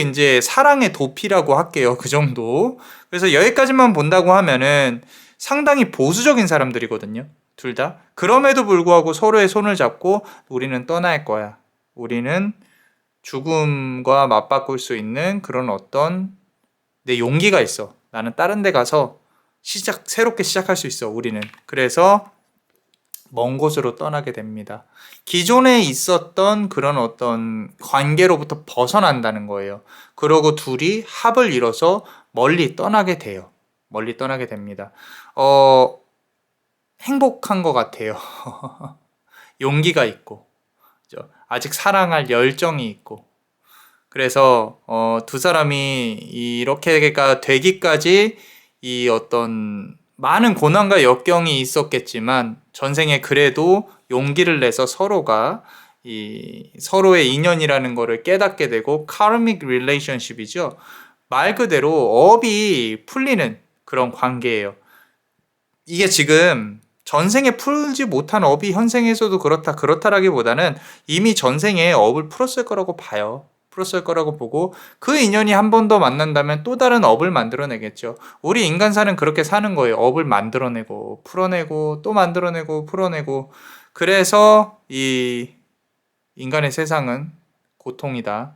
이제 사랑의 도피라고 할게요. 그 정도. 그래서 여기까지만 본다고 하면은 상당히 보수적인 사람들이거든요. 둘 다. 그럼에도 불구하고 서로의 손을 잡고 우리는 떠날 거야. 우리는 죽음과 맞바꿀 수 있는 그런 어떤 내 용기가 있어. 나는 다른 데 가서 새롭게 시작할 수 있어, 우리는. 그래서 먼 곳으로 떠나게 됩니다. 기존에 있었던 그런 어떤 관계로부터 벗어난다는 거예요. 그러고 둘이 합을 이뤄서 멀리 떠나게 돼요. 멀리 떠나게 됩니다. 행복한 것 같아요. 용기가 있고, 아직 사랑할 열정이 있고, 그래서 두 사람이 이렇게가 되기까지 이 어떤 많은 고난과 역경이 있었겠지만 전생에 그래도 용기를 내서 서로가 서로의 인연이라는 것을 깨닫게 되고 karmic relationship이죠. 말 그대로 업이 풀리는 그런 관계예요. 이게 지금 전생에 풀지 못한 업이 현생에서도 그렇다라기보다는 이미 전생에 업을 풀었을 거라고 봐요. 풀었을 거라고 보고 그 인연이 한 번 더 만난다면 또 다른 업을 만들어내겠죠. 우리 인간사는 그렇게 사는 거예요. 업을 만들어내고 풀어내고 또 만들어내고 풀어내고. 그래서 이 인간의 세상은 고통이다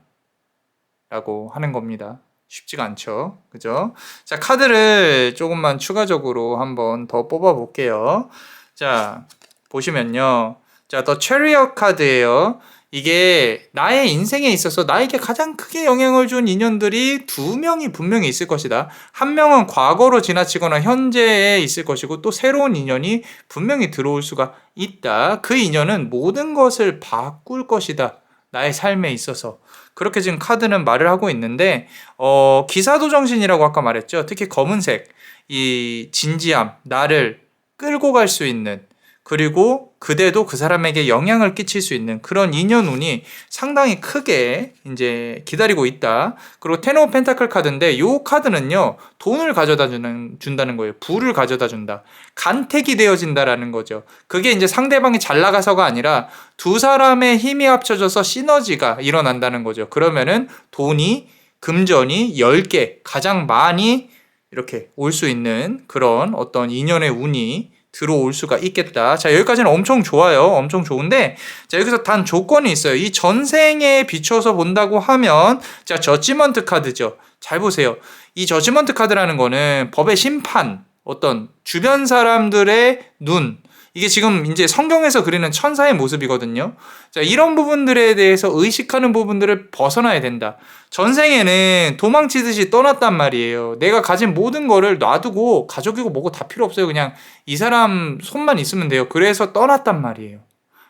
라고 하는 겁니다. 쉽지가 않죠. 그죠? 자, 카드를 조금만 추가적으로 한번 더 뽑아 볼게요. 자, 보시면요. 자, 더 체리엇 카드예요. 이게 나의 인생에 있어서 나에게 가장 크게 영향을 준 인연들이 두 명이 분명히 있을 것이다. 한 명은 과거로 지나치거나 현재에 있을 것이고 또 새로운 인연이 분명히 들어올 수가 있다. 그 인연은 모든 것을 바꿀 것이다. 나의 삶에 있어서. 그렇게 지금 카드는 말을 하고 있는데 기사도 정신이라고 아까 말했죠. 특히 검은색, 이 진지함, 나를 끌고 갈 수 있는 그리고 그대도 그 사람에게 영향을 끼칠 수 있는 그런 인연운이 상당히 크게 이제 기다리고 있다. 그리고 텐 오브 펜타클 카드인데 이 카드는요, 돈을 준다는 거예요. 부를 가져다 준다. 간택이 되어진다라는 거죠. 그게 이제 상대방이 잘 나가서가 아니라 두 사람의 힘이 합쳐져서 시너지가 일어난다는 거죠. 그러면은 돈이, 금전이 10개 가장 많이 이렇게 올 수 있는 그런 어떤 인연의 운이 들어올 수가 있겠다. 자, 여기까지는 엄청 좋아요. 엄청 좋은데, 자, 여기서 단 조건이 있어요. 이 전생에 비춰서 본다고 하면, 자, 저지먼트 카드죠. 잘 보세요. 이 저지먼트 카드라는 거는 법의 심판, 어떤 주변 사람들의 눈, 이게 지금 이제 성경에서 그리는 천사의 모습이거든요. 자, 이런 부분들에 대해서 의식하는 부분들을 벗어나야 된다. 전생에는 도망치듯이 떠났단 말이에요. 내가 가진 모든 거를 놔두고 가족이고 뭐고 다 필요 없어요. 그냥 이 사람 손만 있으면 돼요. 그래서 떠났단 말이에요.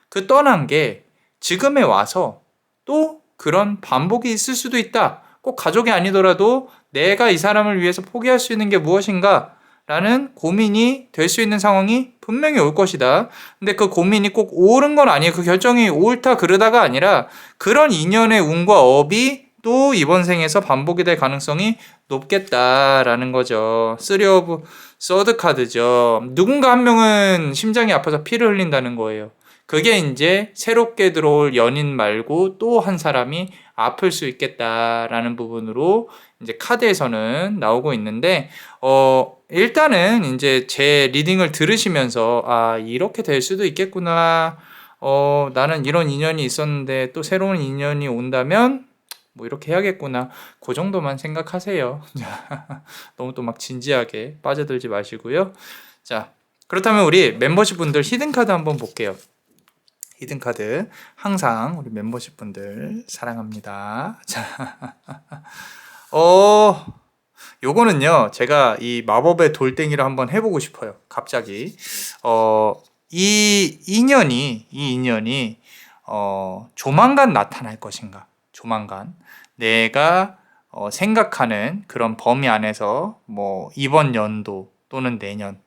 그 떠난 게 지금에 와서 또 그런 반복이 있을 수도 있다. 꼭 가족이 아니더라도 내가 이 사람을 위해서 포기할 수 있는 게 무엇인가? 라는 고민이 될 수 있는 상황이 분명히 올 것이다. 근데 그 고민이 꼭 옳은 건 아니에요. 그 결정이 옳다 그르다가 아니라 그런 인연의 운과 업이 또 이번 생에서 반복이 될 가능성이 높겠다라는 거죠. 3 오브 서드 카드죠. 누군가 한 명은 심장이 아파서 피를 흘린다는 거예요. 그게 이제 새롭게 들어올 연인 말고 또 한 사람이 아플 수 있겠다라는 부분으로 이제 카드에서는 나오고 있는데, 일단은 이제 제 리딩을 들으시면서, 아, 이렇게 될 수도 있겠구나. 나는 이런 인연이 있었는데 또 새로운 인연이 온다면 뭐 이렇게 해야겠구나. 그 정도만 생각하세요. 너무 또 막 진지하게 빠져들지 마시고요. 자, 그렇다면 우리 멤버십 분들 히든 카드 한번 볼게요. 히든 카드 항상 우리 멤버십 분들 사랑합니다. 자, 요거는요, 제가 이 마법의 돌덩이를 한번 해보고 싶어요. 갑자기 이 인연이 조만간 나타날 것인가? 조만간 내가 생각하는 그런 범위 안에서 뭐 이번 연도 또는 내년,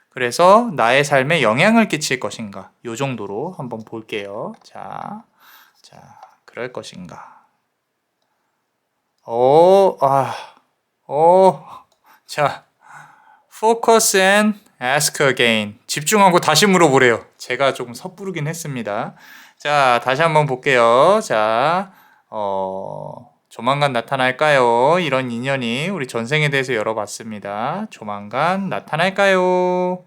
그래서 나의 삶에 영향을 끼칠 것인가? 요 정도로 한번 볼게요. 자, 그럴 것인가? 자, focus and ask again. 집중하고 다시 물어보래요. 제가 조금 섣부르긴 했습니다. 자, 다시 한번 볼게요. 자, 조만간 나타날까요? 이런 인연이 우리 전생에 대해서 열어봤습니다. 조만간 나타날까요?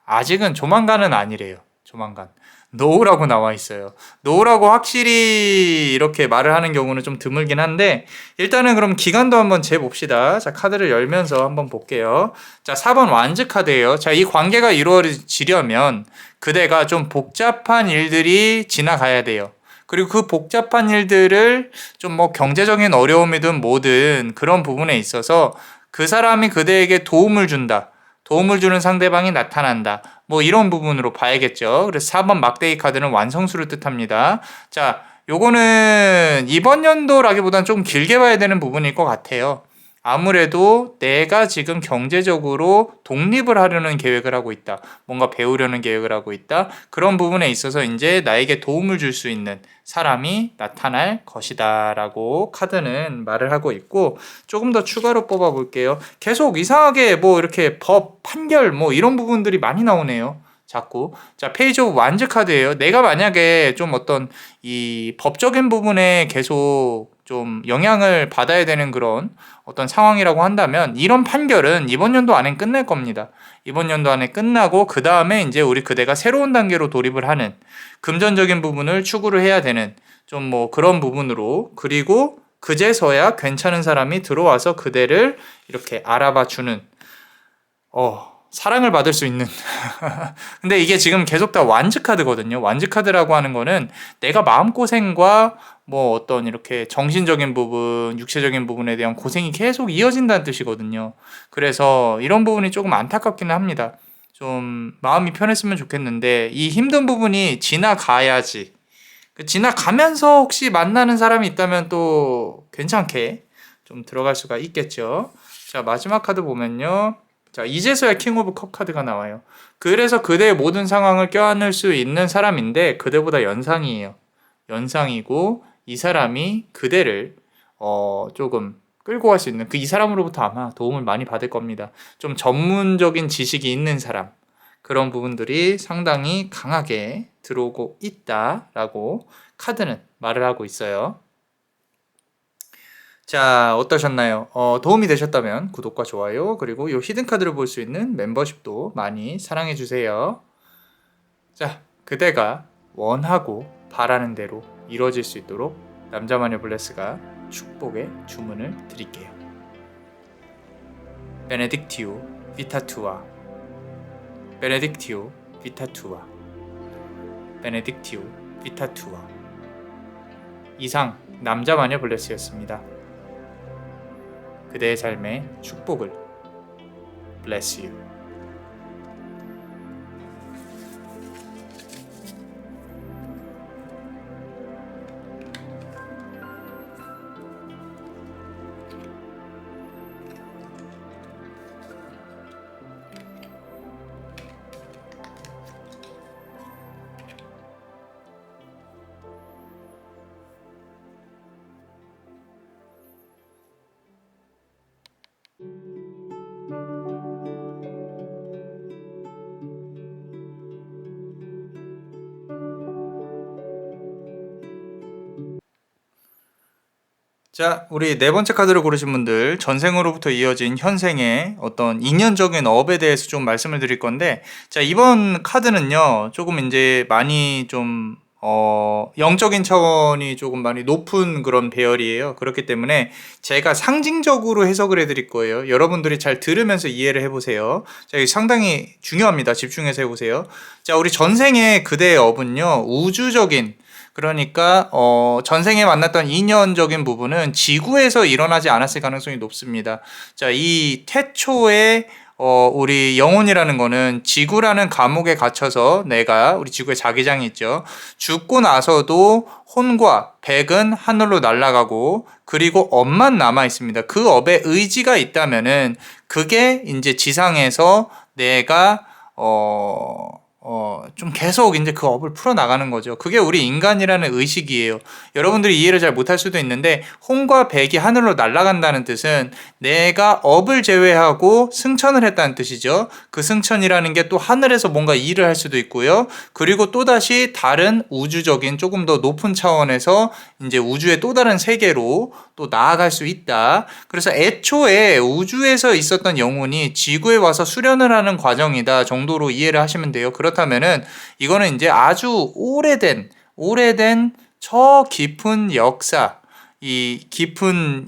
아직은 조만간은 아니래요. 조만간. 노우라고 나와 있어요. 노우라고 확실히 이렇게 말을 하는 경우는 좀 드물긴 한데, 일단은 그럼 기간도 한번 재봅시다. 자, 카드를 열면서 한번 볼게요. 자, 4번 완즈 카드예요. 자, 이 관계가 이루어지려면 그대가 좀 복잡한 일들이 지나가야 돼요. 그리고 그 복잡한 일들을 좀 뭐 경제적인 어려움이든 뭐든 그런 부분에 있어서 그 사람이 그대에게 도움을 준다. 도움을 주는 상대방이 나타난다. 뭐 이런 부분으로 봐야겠죠. 그래서 4번 막대기 카드는 완성수를 뜻합니다. 자, 요거는 이번 연도라기보다는 좀 길게 봐야 되는 부분일 것 같아요. 아무래도 내가 지금 경제적으로 독립을 하려는 계획을 하고 있다. 뭔가 배우려는 계획을 하고 있다. 그런 부분에 있어서 이제 나에게 도움을 줄 수 있는 사람이 나타날 것이다 라고 카드는 말을 하고 있고, 조금 더 추가로 뽑아 볼게요. 계속 이상하게 뭐 이렇게 법, 판결 뭐 이런 부분들이 많이 나오네요. 자꾸. 자, 페이지 오브 완즈 카드예요. 내가 만약에 좀 어떤 이 법적인 부분에 계속 좀 영향을 받아야 되는 그런 어떤 상황이라고 한다면 이런 판결은 이번 연도 안에 끝날 겁니다. 이번 연도 안에 끝나고 그 다음에 이제 우리 그대가 새로운 단계로 돌입을 하는, 금전적인 부분을 추구를 해야 되는 좀 뭐 그런 부분으로, 그리고 그제서야 괜찮은 사람이 들어와서 그대를 이렇게 알아봐 주는 사랑을 받을 수 있는 근데 이게 지금 계속 다 완즈 카드거든요. 완즈 카드라고 하는 거는 내가 마음고생과 뭐 어떤 이렇게 정신적인 부분, 육체적인 부분에 대한 고생이 계속 이어진다는 뜻이거든요. 그래서 이런 부분이 조금 안타깝기는 합니다. 좀 마음이 편했으면 좋겠는데 이 힘든 부분이 지나가야지. 지나가면서 혹시 만나는 사람이 있다면 또 괜찮게 좀 들어갈 수가 있겠죠. 자, 마지막 카드 보면요. 자, 이제서야 킹 오브 컵 카드가 나와요. 그래서 그대의 모든 상황을 껴안을 수 있는 사람인데 그대보다 연상이에요. 연상이고 이 사람이 그대를 조금 끌고 갈 수 있는 이 사람으로부터 아마 도움을 많이 받을 겁니다. 좀 전문적인 지식이 있는 사람, 그런 부분들이 상당히 강하게 들어오고 있다라고 카드는 말을 하고 있어요. 자, 어떠셨나요? 도움이 되셨다면 구독과 좋아요, 그리고 이 히든 카드를 볼 수 있는 멤버십도 많이 사랑해 주세요. 자, 그대가 원하고 바라는 대로 이루어질 수 있도록 남자마녀 블레스가 축복의 주문을 드릴게요. 베네딕티오 비타투아, 베네딕티오 비타투아, 베네딕티오 비타투아. 이상 남자마녀 블레스였습니다. 그대의 삶에 축복을. Bless you. 자, 우리 네 번째 카드를 고르신 분들, 전생으로부터 이어진 현생의 어떤 인연적인 업에 대해서 좀 말씀을 드릴 건데, 자, 이번 카드는요, 조금 이제 많이 좀, 영적인 차원이 조금 많이 높은 그런 배열이에요. 그렇기 때문에 제가 상징적으로 해석을 해드릴 거예요. 여러분들이 잘 들으면서 이해를 해보세요. 자, 이게 상당히 중요합니다. 집중해서 해보세요. 자, 우리 전생의 그대의 업은요, 우주적인, 그러니까 전생에 만났던 인연적인 부분은 지구에서 일어나지 않았을 가능성이 높습니다. 자, 이 태초에 우리 영혼이라는 거는 지구라는 감옥에 갇혀서 내가 우리 지구에 자기장이 있죠. 죽고 나서도 혼과 백은 하늘로 날아가고 그리고 업만 남아 있습니다. 그 업에 의지가 있다면은 그게 이제 지상에서 내가 좀 계속 이제 그 업을 풀어나가는 거죠. 그게 우리 인간이라는 의식이에요. 여러분들이 이해를 잘 못할 수도 있는데, 혼과 백이 하늘로 날아간다는 뜻은 내가 업을 제외하고 승천을 했다는 뜻이죠. 그 승천이라는 게 또 하늘에서 뭔가 일을 할 수도 있고요. 그리고 또다시 다른 우주적인 조금 더 높은 차원에서 이제 우주의 또 다른 세계로 또 나아갈 수 있다. 그래서 애초에 우주에서 있었던 영혼이 지구에 와서 수련을 하는 과정이다 정도로 이해를 하시면 돼요. 그렇다면은 이거는 이제 아주 오래된 저 깊은 역사, 이 깊은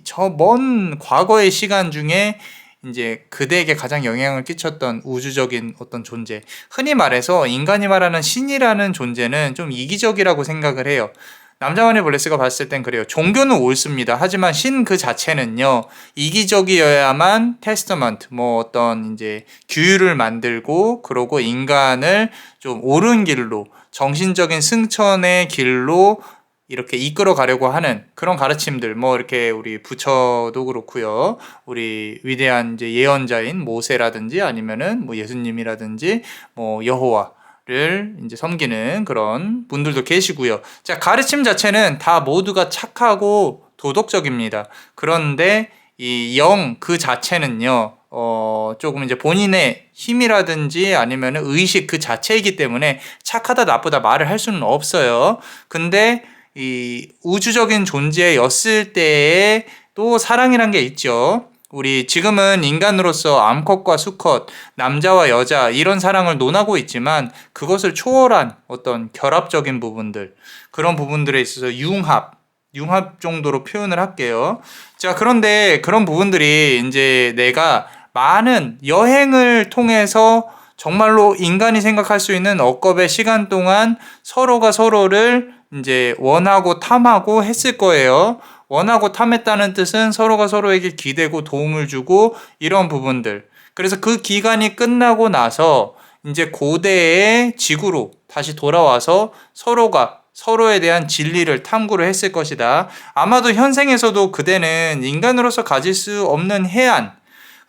저 먼 과거의 시간 중에 이제 그대에게 가장 영향을 끼쳤던 우주적인 어떤 존재. 흔히 말해서 인간이 말하는 신이라는 존재는 좀 이기적이라고 생각을 해요. 남자만의 블레스가 봤을 땐 그래요. 종교는 옳습니다. 하지만 신 그 자체는요, 이기적이어야만 테스터먼트, 뭐 어떤 이제 규율을 만들고, 그러고 인간을 좀 옳은 길로, 정신적인 승천의 길로 이렇게 이끌어 가려고 하는 그런 가르침들, 뭐 이렇게 우리 부처도 그렇고요. 우리 위대한 이제 예언자인 모세라든지 아니면은 뭐 예수님이라든지 뭐 여호와를 이제 섬기는 그런 분들도 계시고요. 자, 가르침 자체는 다 모두가 착하고 도덕적입니다. 그런데 이 영 그 자체는요, 조금 이제 본인의 힘이라든지 아니면 의식 그 자체이기 때문에 착하다 나쁘다 말을 할 수는 없어요. 근데 이 우주적인 존재였을 때에 또 사랑이란 게 있죠. 우리 지금은 인간으로서 암컷과 수컷, 남자와 여자 이런 사랑을 논하고 있지만 그것을 초월한 어떤 결합적인 부분들, 그런 부분들에 있어서 융합 정도로 표현을 할게요. 자, 그런데 그런 부분들이 이제 내가 많은 여행을 통해서 정말로 인간이 생각할 수 있는 억겁의 시간 동안 서로가 서로를 이제 원하고 탐하고 했을 거예요. 원하고 탐했다는 뜻은 서로가 서로에게 기대고 도움을 주고 이런 부분들. 그래서 그 기간이 끝나고 나서 이제 고대의 지구로 다시 돌아와서 서로가 서로에 대한 진리를 탐구를 했을 것이다. 아마도 현생에서도 그대는 인간으로서 가질 수 없는 해안,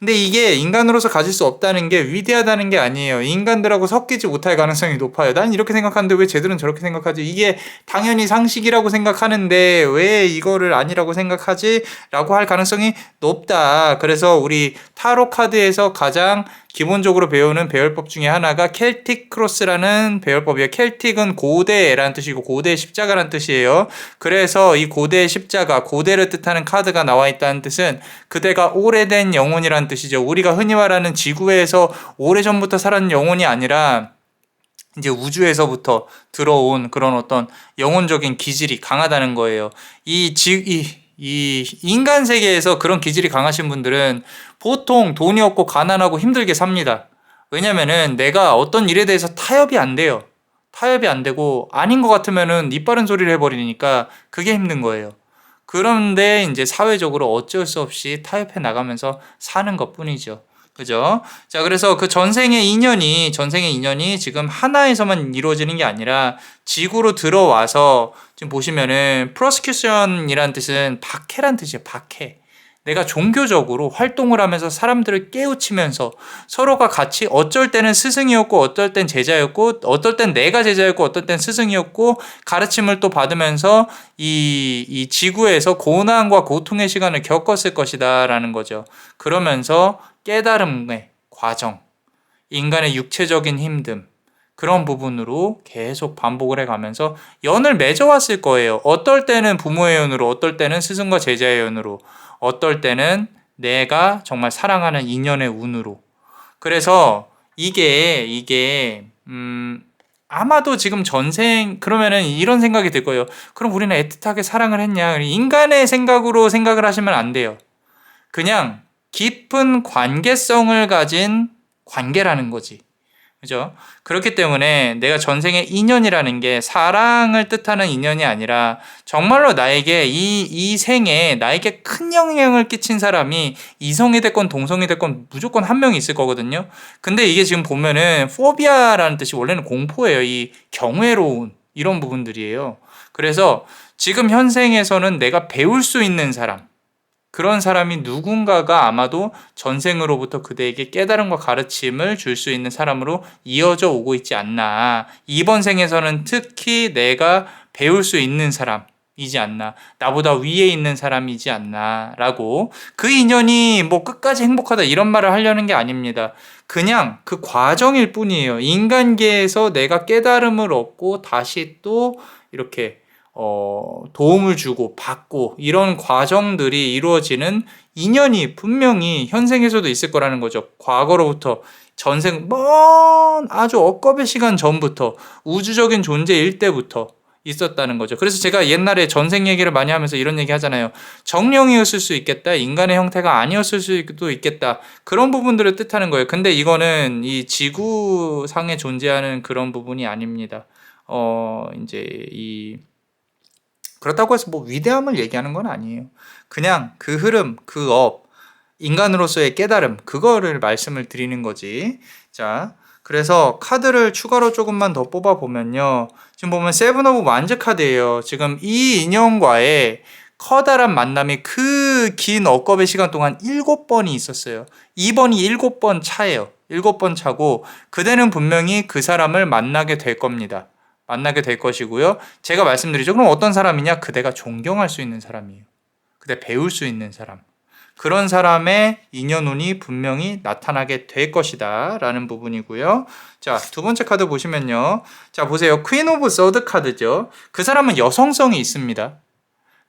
근데 이게 인간으로서 가질 수 없다는 게 위대하다는 게 아니에요. 인간들하고 섞이지 못할 가능성이 높아요. 난 이렇게 생각하는데 왜 쟤들은 저렇게 생각하지? 이게 당연히 상식이라고 생각하는데 왜 이거를 아니라고 생각하지? 라고 할 가능성이 높다. 그래서 우리 타로 카드에서 가장 기본적으로 배우는 배열법 중에 하나가 켈틱 크로스라는 배열법이에요. 켈틱은 고대라는 뜻이고 고대의 십자가라는 뜻이에요. 그래서 이 고대의 십자가, 고대를 뜻하는 카드가 나와 있다는 뜻은 그대가 오래된 영혼이라는 뜻이죠. 우리가 흔히 말하는 지구에서 오래전부터 살았는 영혼이 아니라 이제 우주에서부터 들어온 그런 어떤 영혼적인 기질이 강하다는 거예요. 이 인간 세계에서 그런 기질이 강하신 분들은 보통 돈이 없고 가난하고 힘들게 삽니다. 왜냐면은 내가 어떤 일에 대해서 타협이 안 돼요. 타협이 안 되고 아닌 것 같으면은 이빠른 소리를 해버리니까 그게 힘든 거예요. 그런데 이제 사회적으로 어쩔 수 없이 타협해 나가면서 사는 것 뿐이죠. 그죠? 자, 그래서 그 전생의 인연이 지금 하나에서만 이루어지는 게 아니라 지구로 들어와서 지금 보시면은 프로스큐션이라는 뜻은 박해란 뜻이에요. 박해. 내가 종교적으로 활동을 하면서 사람들을 깨우치면서 서로가 같이 어쩔 때는 스승이었고 어떨 땐 제자였고 어떨 땐 내가 제자였고 어떨 땐 스승이었고 가르침을 또 받으면서 이 지구에서 고난과 고통의 시간을 겪었을 것이다 라는 거죠. 그러면서 깨달음의 과정, 인간의 육체적인 힘듦 그런 부분으로 계속 반복을 해가면서 연을 맺어왔을 거예요. 어떨 때는 부모의 연으로, 어떨 때는 스승과 제자의 연으로, 어떨 때는 내가 정말 사랑하는 인연의 운으로. 그래서 이게 아마도 지금 전생 그러면은 이런 생각이 들 거예요. 그럼 우리는 애틋하게 사랑을 했냐? 인간의 생각으로 생각을 하시면 안 돼요. 그냥 깊은 관계성을 가진 관계라는 거지. 그죠? 그렇기 때문에 내가 전생의 인연이라는 게 사랑을 뜻하는 인연이 아니라 정말로 나에게 이 생에 나에게 큰 영향을 끼친 사람이 이성이 됐건 동성이 됐건 무조건 한 명이 있을 거거든요. 근데 이게 지금 보면은 포비아라는 뜻이 원래는 공포예요. 이 경외로운 이런 부분들이에요. 그래서 지금 현생에서는 내가 배울 수 있는 사람 그런 사람이 누군가가 아마도 전생으로부터 그대에게 깨달음과 가르침을 줄 수 있는 사람으로 이어져 오고 있지 않나. 이번 생에서는 특히 내가 배울 수 있는 사람이지 않나. 나보다 위에 있는 사람이지 않나. 라고 그 인연이 뭐 끝까지 행복하다 이런 말을 하려는 게 아닙니다. 그냥 그 과정일 뿐이에요. 인간계에서 내가 깨달음을 얻고 다시 또 이렇게 도움을 주고 받고 이런 과정들이 이루어지는 인연이 분명히 현생에서도 있을 거라는 거죠. 과거로부터 전생 먼 아주 억겁의 시간 전부터 우주적인 존재일 때부터 있었다는 거죠. 그래서 제가 옛날에 전생 얘기를 많이 하면서 이런 얘기 하잖아요. 정령이었을 수 있겠다. 인간의 형태가 아니었을 수도 있겠다. 그런 부분들을 뜻하는 거예요. 근데 이거는 이 지구상에 존재하는 그런 부분이 아닙니다. 그렇다고 해서 뭐 위대함을 얘기하는 건 아니에요. 그냥 그 흐름, 그 인간으로서의 깨달음, 그거를 말씀을 드리는 거지. 자, 그래서 카드를 추가로 조금만 더 뽑아보면요. 지금 보면 세븐 오브 완즈 카드예요. 지금 이 인연과의 커다란 만남이 그 긴 억겁의 시간 동안 7번이 있었어요. 2번이 7번 차예요. 7번 차고 그대는 분명히 그 사람을 만나게 될 겁니다. 만나게 될 것이고요. 제가 말씀드리죠. 그럼 어떤 사람이냐? 그대가 존경할 수 있는 사람이에요. 그대 배울 수 있는 사람. 그런 사람의 인연운이 분명히 나타나게 될 것이다 라는 부분이고요. 자, 두 번째 카드 보시면요. 자, 보세요. 퀸 오브 서드 카드죠. 그 사람은 여성성이 있습니다.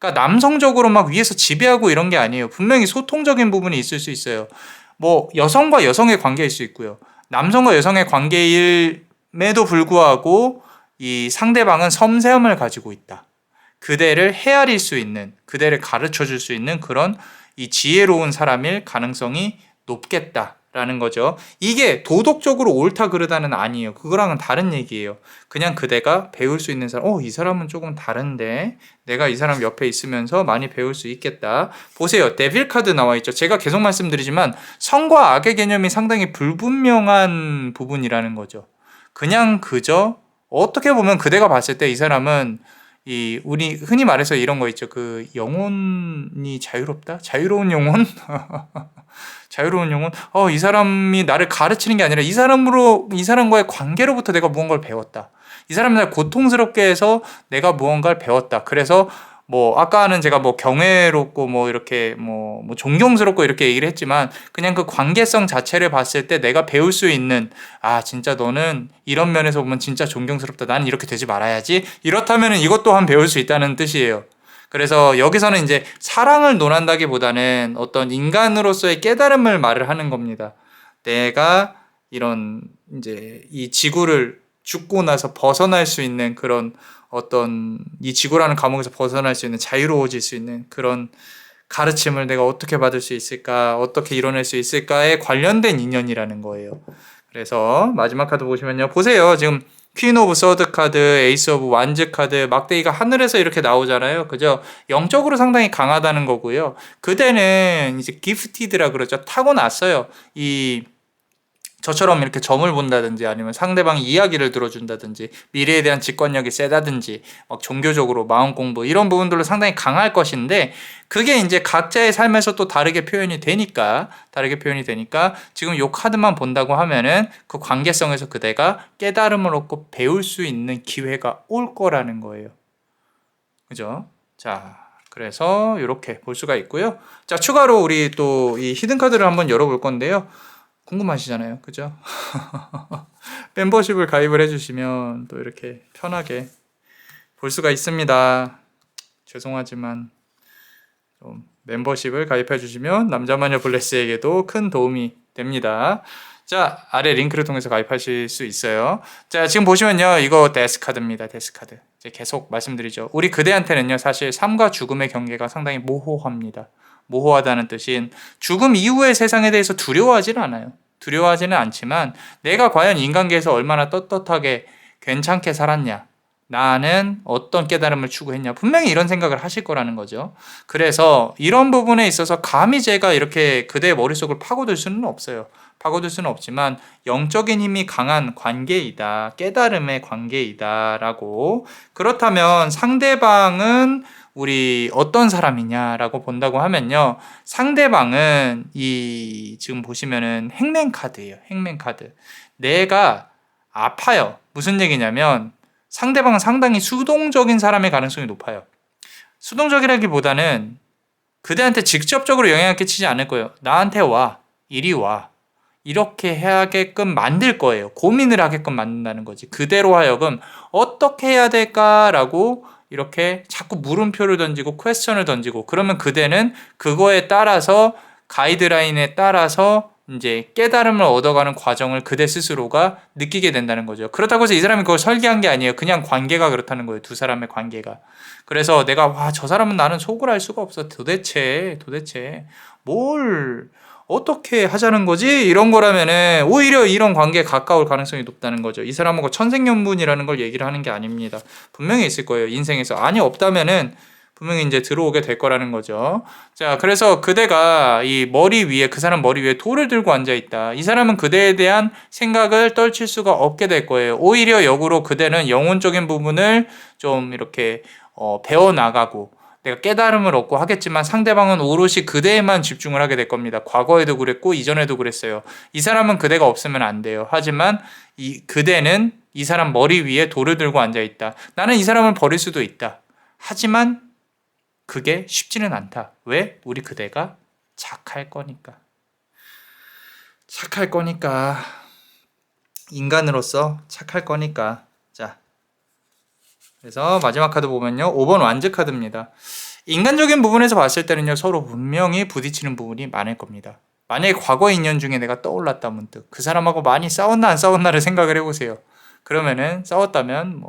그러니까 남성적으로 막 위에서 지배하고 이런 게 아니에요. 분명히 소통적인 부분이 있을 수 있어요. 뭐 여성과 여성의 관계일 수 있고요. 남성과 여성의 관계임에도 불구하고 이 상대방은 섬세함을 가지고 있다. 그대를 헤아릴 수 있는, 그대를 가르쳐 줄 수 있는 그런 이 지혜로운 사람일 가능성이 높겠다라는 거죠. 이게 도덕적으로 옳다 그르다는 아니에요. 그거랑은 다른 얘기예요. 그냥 그대가 배울 수 있는 사람, 이 사람은 조금 다른데 내가 이 사람 옆에 있으면서 많이 배울 수 있겠다. 보세요. 데빌 카드 나와 있죠. 제가 계속 말씀드리지만 선과 악의 개념이 상당히 불분명한 부분이라는 거죠. 그냥 그저 어떻게 보면 그대가 봤을 때 이 사람은 이 우리 흔히 말해서 이런 거 있죠. 그 영혼이 자유롭다? 자유로운 영혼? 자유로운 영혼? 이 사람이 나를 가르치는 게 아니라 이 사람과의 관계로부터 내가 무언가를 배웠다. 이 사람이 날 고통스럽게 해서 내가 무언가를 배웠다. 그래서 뭐 아까는 제가 뭐 경외롭고 뭐 이렇게 뭐 존경스럽고 이렇게 얘기를 했지만 그냥 그 관계성 자체를 봤을 때 내가 배울 수 있는 진짜 너는 이런 면에서 보면 진짜 존경스럽다. 나는 이렇게 되지 말아야지. 이렇다면은 이것 또한 배울 수 있다는 뜻이에요. 그래서 여기서는 이제 사랑을 논한다기보다는 어떤 인간으로서의 깨달음을 말을 하는 겁니다. 내가 이런 이제 이 지구를 죽고 나서 벗어날 수 있는 그런 어떤 이 지구라는 감옥에서 벗어날 수 있는 자유로워질 수 있는 그런 가르침을 내가 어떻게 받을 수 있을까, 어떻게 이뤄낼 수 있을까에 관련된 인연이라는 거예요. 그래서 마지막 카드 보시면요. 보세요. 지금 퀸 오브 서드 카드, 에이스 오브 완즈 카드, 막대기가 하늘에서 이렇게 나오잖아요. 그죠? 영적으로 상당히 강하다는 거고요. 그대는 이제 기프티드라 그러죠. 타고났어요. 저처럼 이렇게 점을 본다든지 아니면 상대방의 이야기를 들어준다든지 미래에 대한 직관력이 세다든지 막 종교적으로 마음 공부 이런 부분들로 상당히 강할 것인데 그게 이제 각자의 삶에서 또 다르게 표현이 되니까 지금 요 카드만 본다고 하면은 그 관계성에서 그대가 깨달음을 얻고 배울 수 있는 기회가 올 거라는 거예요. 그죠? 자, 그래서 이렇게 볼 수가 있고요. 자, 추가로 우리 또 이 히든 카드를 한번 열어볼 건데요. 궁금하시잖아요. 그죠? 멤버십을 가입을 해주시면 또 이렇게 편하게 볼 수가 있습니다. 죄송하지만 좀 멤버십을 가입해 주시면 남자마녀 블레스에게도 큰 도움이 됩니다. 자, 아래 링크를 통해서 가입하실 수 있어요. 자, 지금 보시면요. 이거 데스카드입니다. 데스카드. 이제 계속 말씀드리죠. 우리 그대한테는요. 사실 삶과 죽음의 경계가 상당히 모호합니다. 모호하다는 뜻인 죽음 이후의 세상에 대해서 두려워하지는 않아요. 두려워하지는 않지만 내가 과연 인간계에서 얼마나 떳떳하게 괜찮게 살았냐, 나는 어떤 깨달음을 추구했냐, 분명히 이런 생각을 하실 거라는 거죠. 그래서 이런 부분에 있어서 감히 제가 이렇게 그대의 머릿속을 파고들 수는 없어요. 파고들 수는 없지만 영적인 힘이 강한 관계이다, 깨달음의 관계이다라고. 그렇다면 상대방은 우리 어떤 사람이냐라고 본다고 하면요. 상대방은 지금 보시면은 행맨 카드예요. 행맨 카드. 내가 아파요. 무슨 얘기냐면 상대방은 상당히 수동적인 사람의 가능성이 높아요. 수동적이라기보다는 그대한테 직접적으로 영향을 끼치지 않을 거예요. 나한테 와. 이리 와. 이렇게 해야게끔 만들 거예요. 고민을 하게끔 만든다는 거지. 그대로 하여금 어떻게 해야 될까라고 이렇게 자꾸 물음표를 던지고 퀘스천을 던지고 그러면 그대는 그거에 따라서 가이드라인에 따라서 이제 깨달음을 얻어가는 과정을 그대 스스로가 느끼게 된다는 거죠. 그렇다고 해서 이 사람이 그걸 설계한 게 아니에요. 그냥 관계가 그렇다는 거예요. 두 사람의 관계가. 그래서 내가 저 사람은 나는 속을 알 수가 없어. 도대체 뭘 어떻게 하자는 거지? 이런 거라면은 오히려 이런 관계에 가까울 가능성이 높다는 거죠. 이 사람하고 천생연분이라는 걸 얘기를 하는 게 아닙니다. 분명히 있을 거예요. 인생에서. 아니 없다면은 분명히 이제 들어오게 될 거라는 거죠. 자, 그래서 그대가 그 사람 머리 위에 돌을 들고 앉아 있다. 이 사람은 그대에 대한 생각을 떨칠 수가 없게 될 거예요. 오히려 역으로 그대는 영혼적인 부분을 좀 이렇게 배워나가고 내가 깨달음을 얻고 하겠지만 상대방은 오롯이 그대에만 집중을 하게 될 겁니다. 과거에도 그랬고 이전에도 그랬어요. 이 사람은 그대가 없으면 안 돼요. 하지만 그대는 이 사람 머리 위에 돌을 들고 앉아 있다. 나는 이 사람을 버릴 수도 있다. 하지만 그게 쉽지는 않다. 왜? 우리 그대가 착할 거니까. 착할 거니까. 인간으로서 착할 거니까. 자, 그래서 마지막 카드 보면요. 5번 완즈 카드입니다. 인간적인 부분에서 봤을 때는요. 서로 분명히 부딪히는 부분이 많을 겁니다. 만약에 과거 인연 중에 내가 떠올랐다 문득 그 사람하고 많이 싸웠나 안 싸웠나를 생각을 해보세요. 그러면은 싸웠다면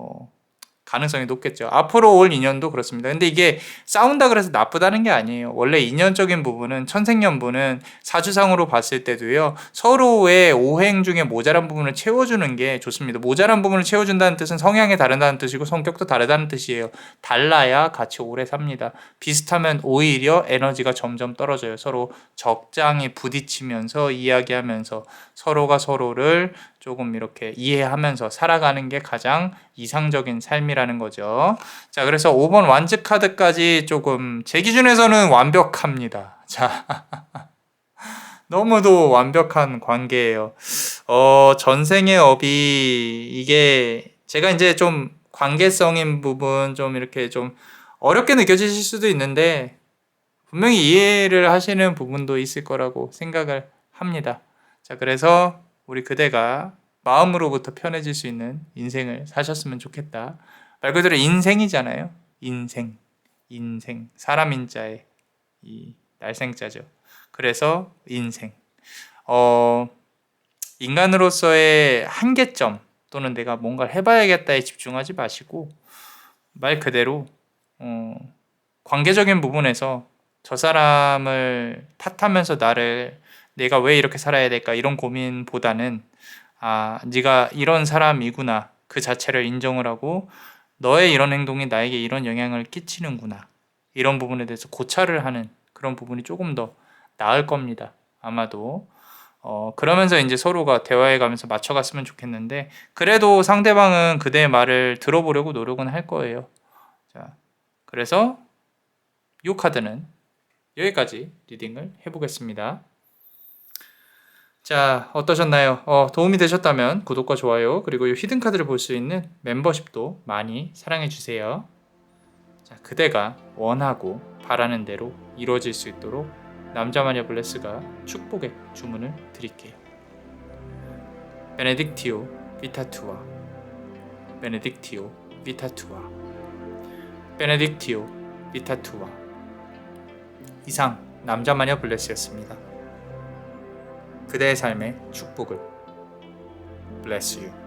가능성이 높겠죠. 앞으로 올 인연도 그렇습니다. 근데 이게 싸운다 그래서 나쁘다는 게 아니에요. 원래 인연적인 부분은 천생연분은 사주상으로 봤을 때도요. 서로의 오행 중에 모자란 부분을 채워주는 게 좋습니다. 모자란 부분을 채워준다는 뜻은 성향이 다르다는 뜻이고 성격도 다르다는 뜻이에요. 달라야 같이 오래 삽니다. 비슷하면 오히려 에너지가 점점 떨어져요. 서로 적장이 부딪히면서 이야기하면서 서로가 서로를 조금 이렇게 이해하면서 살아가는 게 가장 이상적인 삶이라는 거죠. 자, 그래서 5번 완즈 카드까지 조금 제 기준에서는 완벽합니다. 자, 너무도 완벽한 관계예요. 전생의 업이 이게 제가 이제 좀 관계성인 부분 좀 이렇게 좀 어렵게 느껴지실 수도 있는데 분명히 이해를 하시는 부분도 있을 거라고 생각을 합니다. 자, 그래서 우리 그대가 마음으로부터 편해질 수 있는 인생을 사셨으면 좋겠다. 말 그대로 인생이잖아요. 인생. 사람 인자에 이 날생자죠. 그래서 인생. 인간으로서의 한계점 또는 내가 뭔가를 해봐야겠다에 집중하지 마시고 말 그대로 관계적인 부분에서 저 사람을 탓하면서 내가 왜 이렇게 살아야 될까 이런 고민보다는 네가 이런 사람이구나 그 자체를 인정을 하고 너의 이런 행동이 나에게 이런 영향을 끼치는구나 이런 부분에 대해서 고찰을 하는 그런 부분이 조금 더 나을 겁니다. 아마도 그러면서 이제 서로가 대화해 가면서 맞춰갔으면 좋겠는데 그래도 상대방은 그대의 말을 들어보려고 노력은 할 거예요. 자, 그래서 이 카드는 여기까지 리딩을 해보겠습니다. 자, 어떠셨나요? 도움이 되셨다면 구독과 좋아요 그리고 이 히든 카드를 볼 수 있는 멤버십도 많이 사랑해 주세요. 자, 그대가 원하고 바라는 대로 이루어질 수 있도록 남자마녀 블레스가 축복의 주문을 드릴게요. 베네딕티오 비타투아 베네딕티오 비타투아 베네딕티오 비타투아. 이상 남자마녀 블레스였습니다. 그대의 삶의 축복을. Bless you.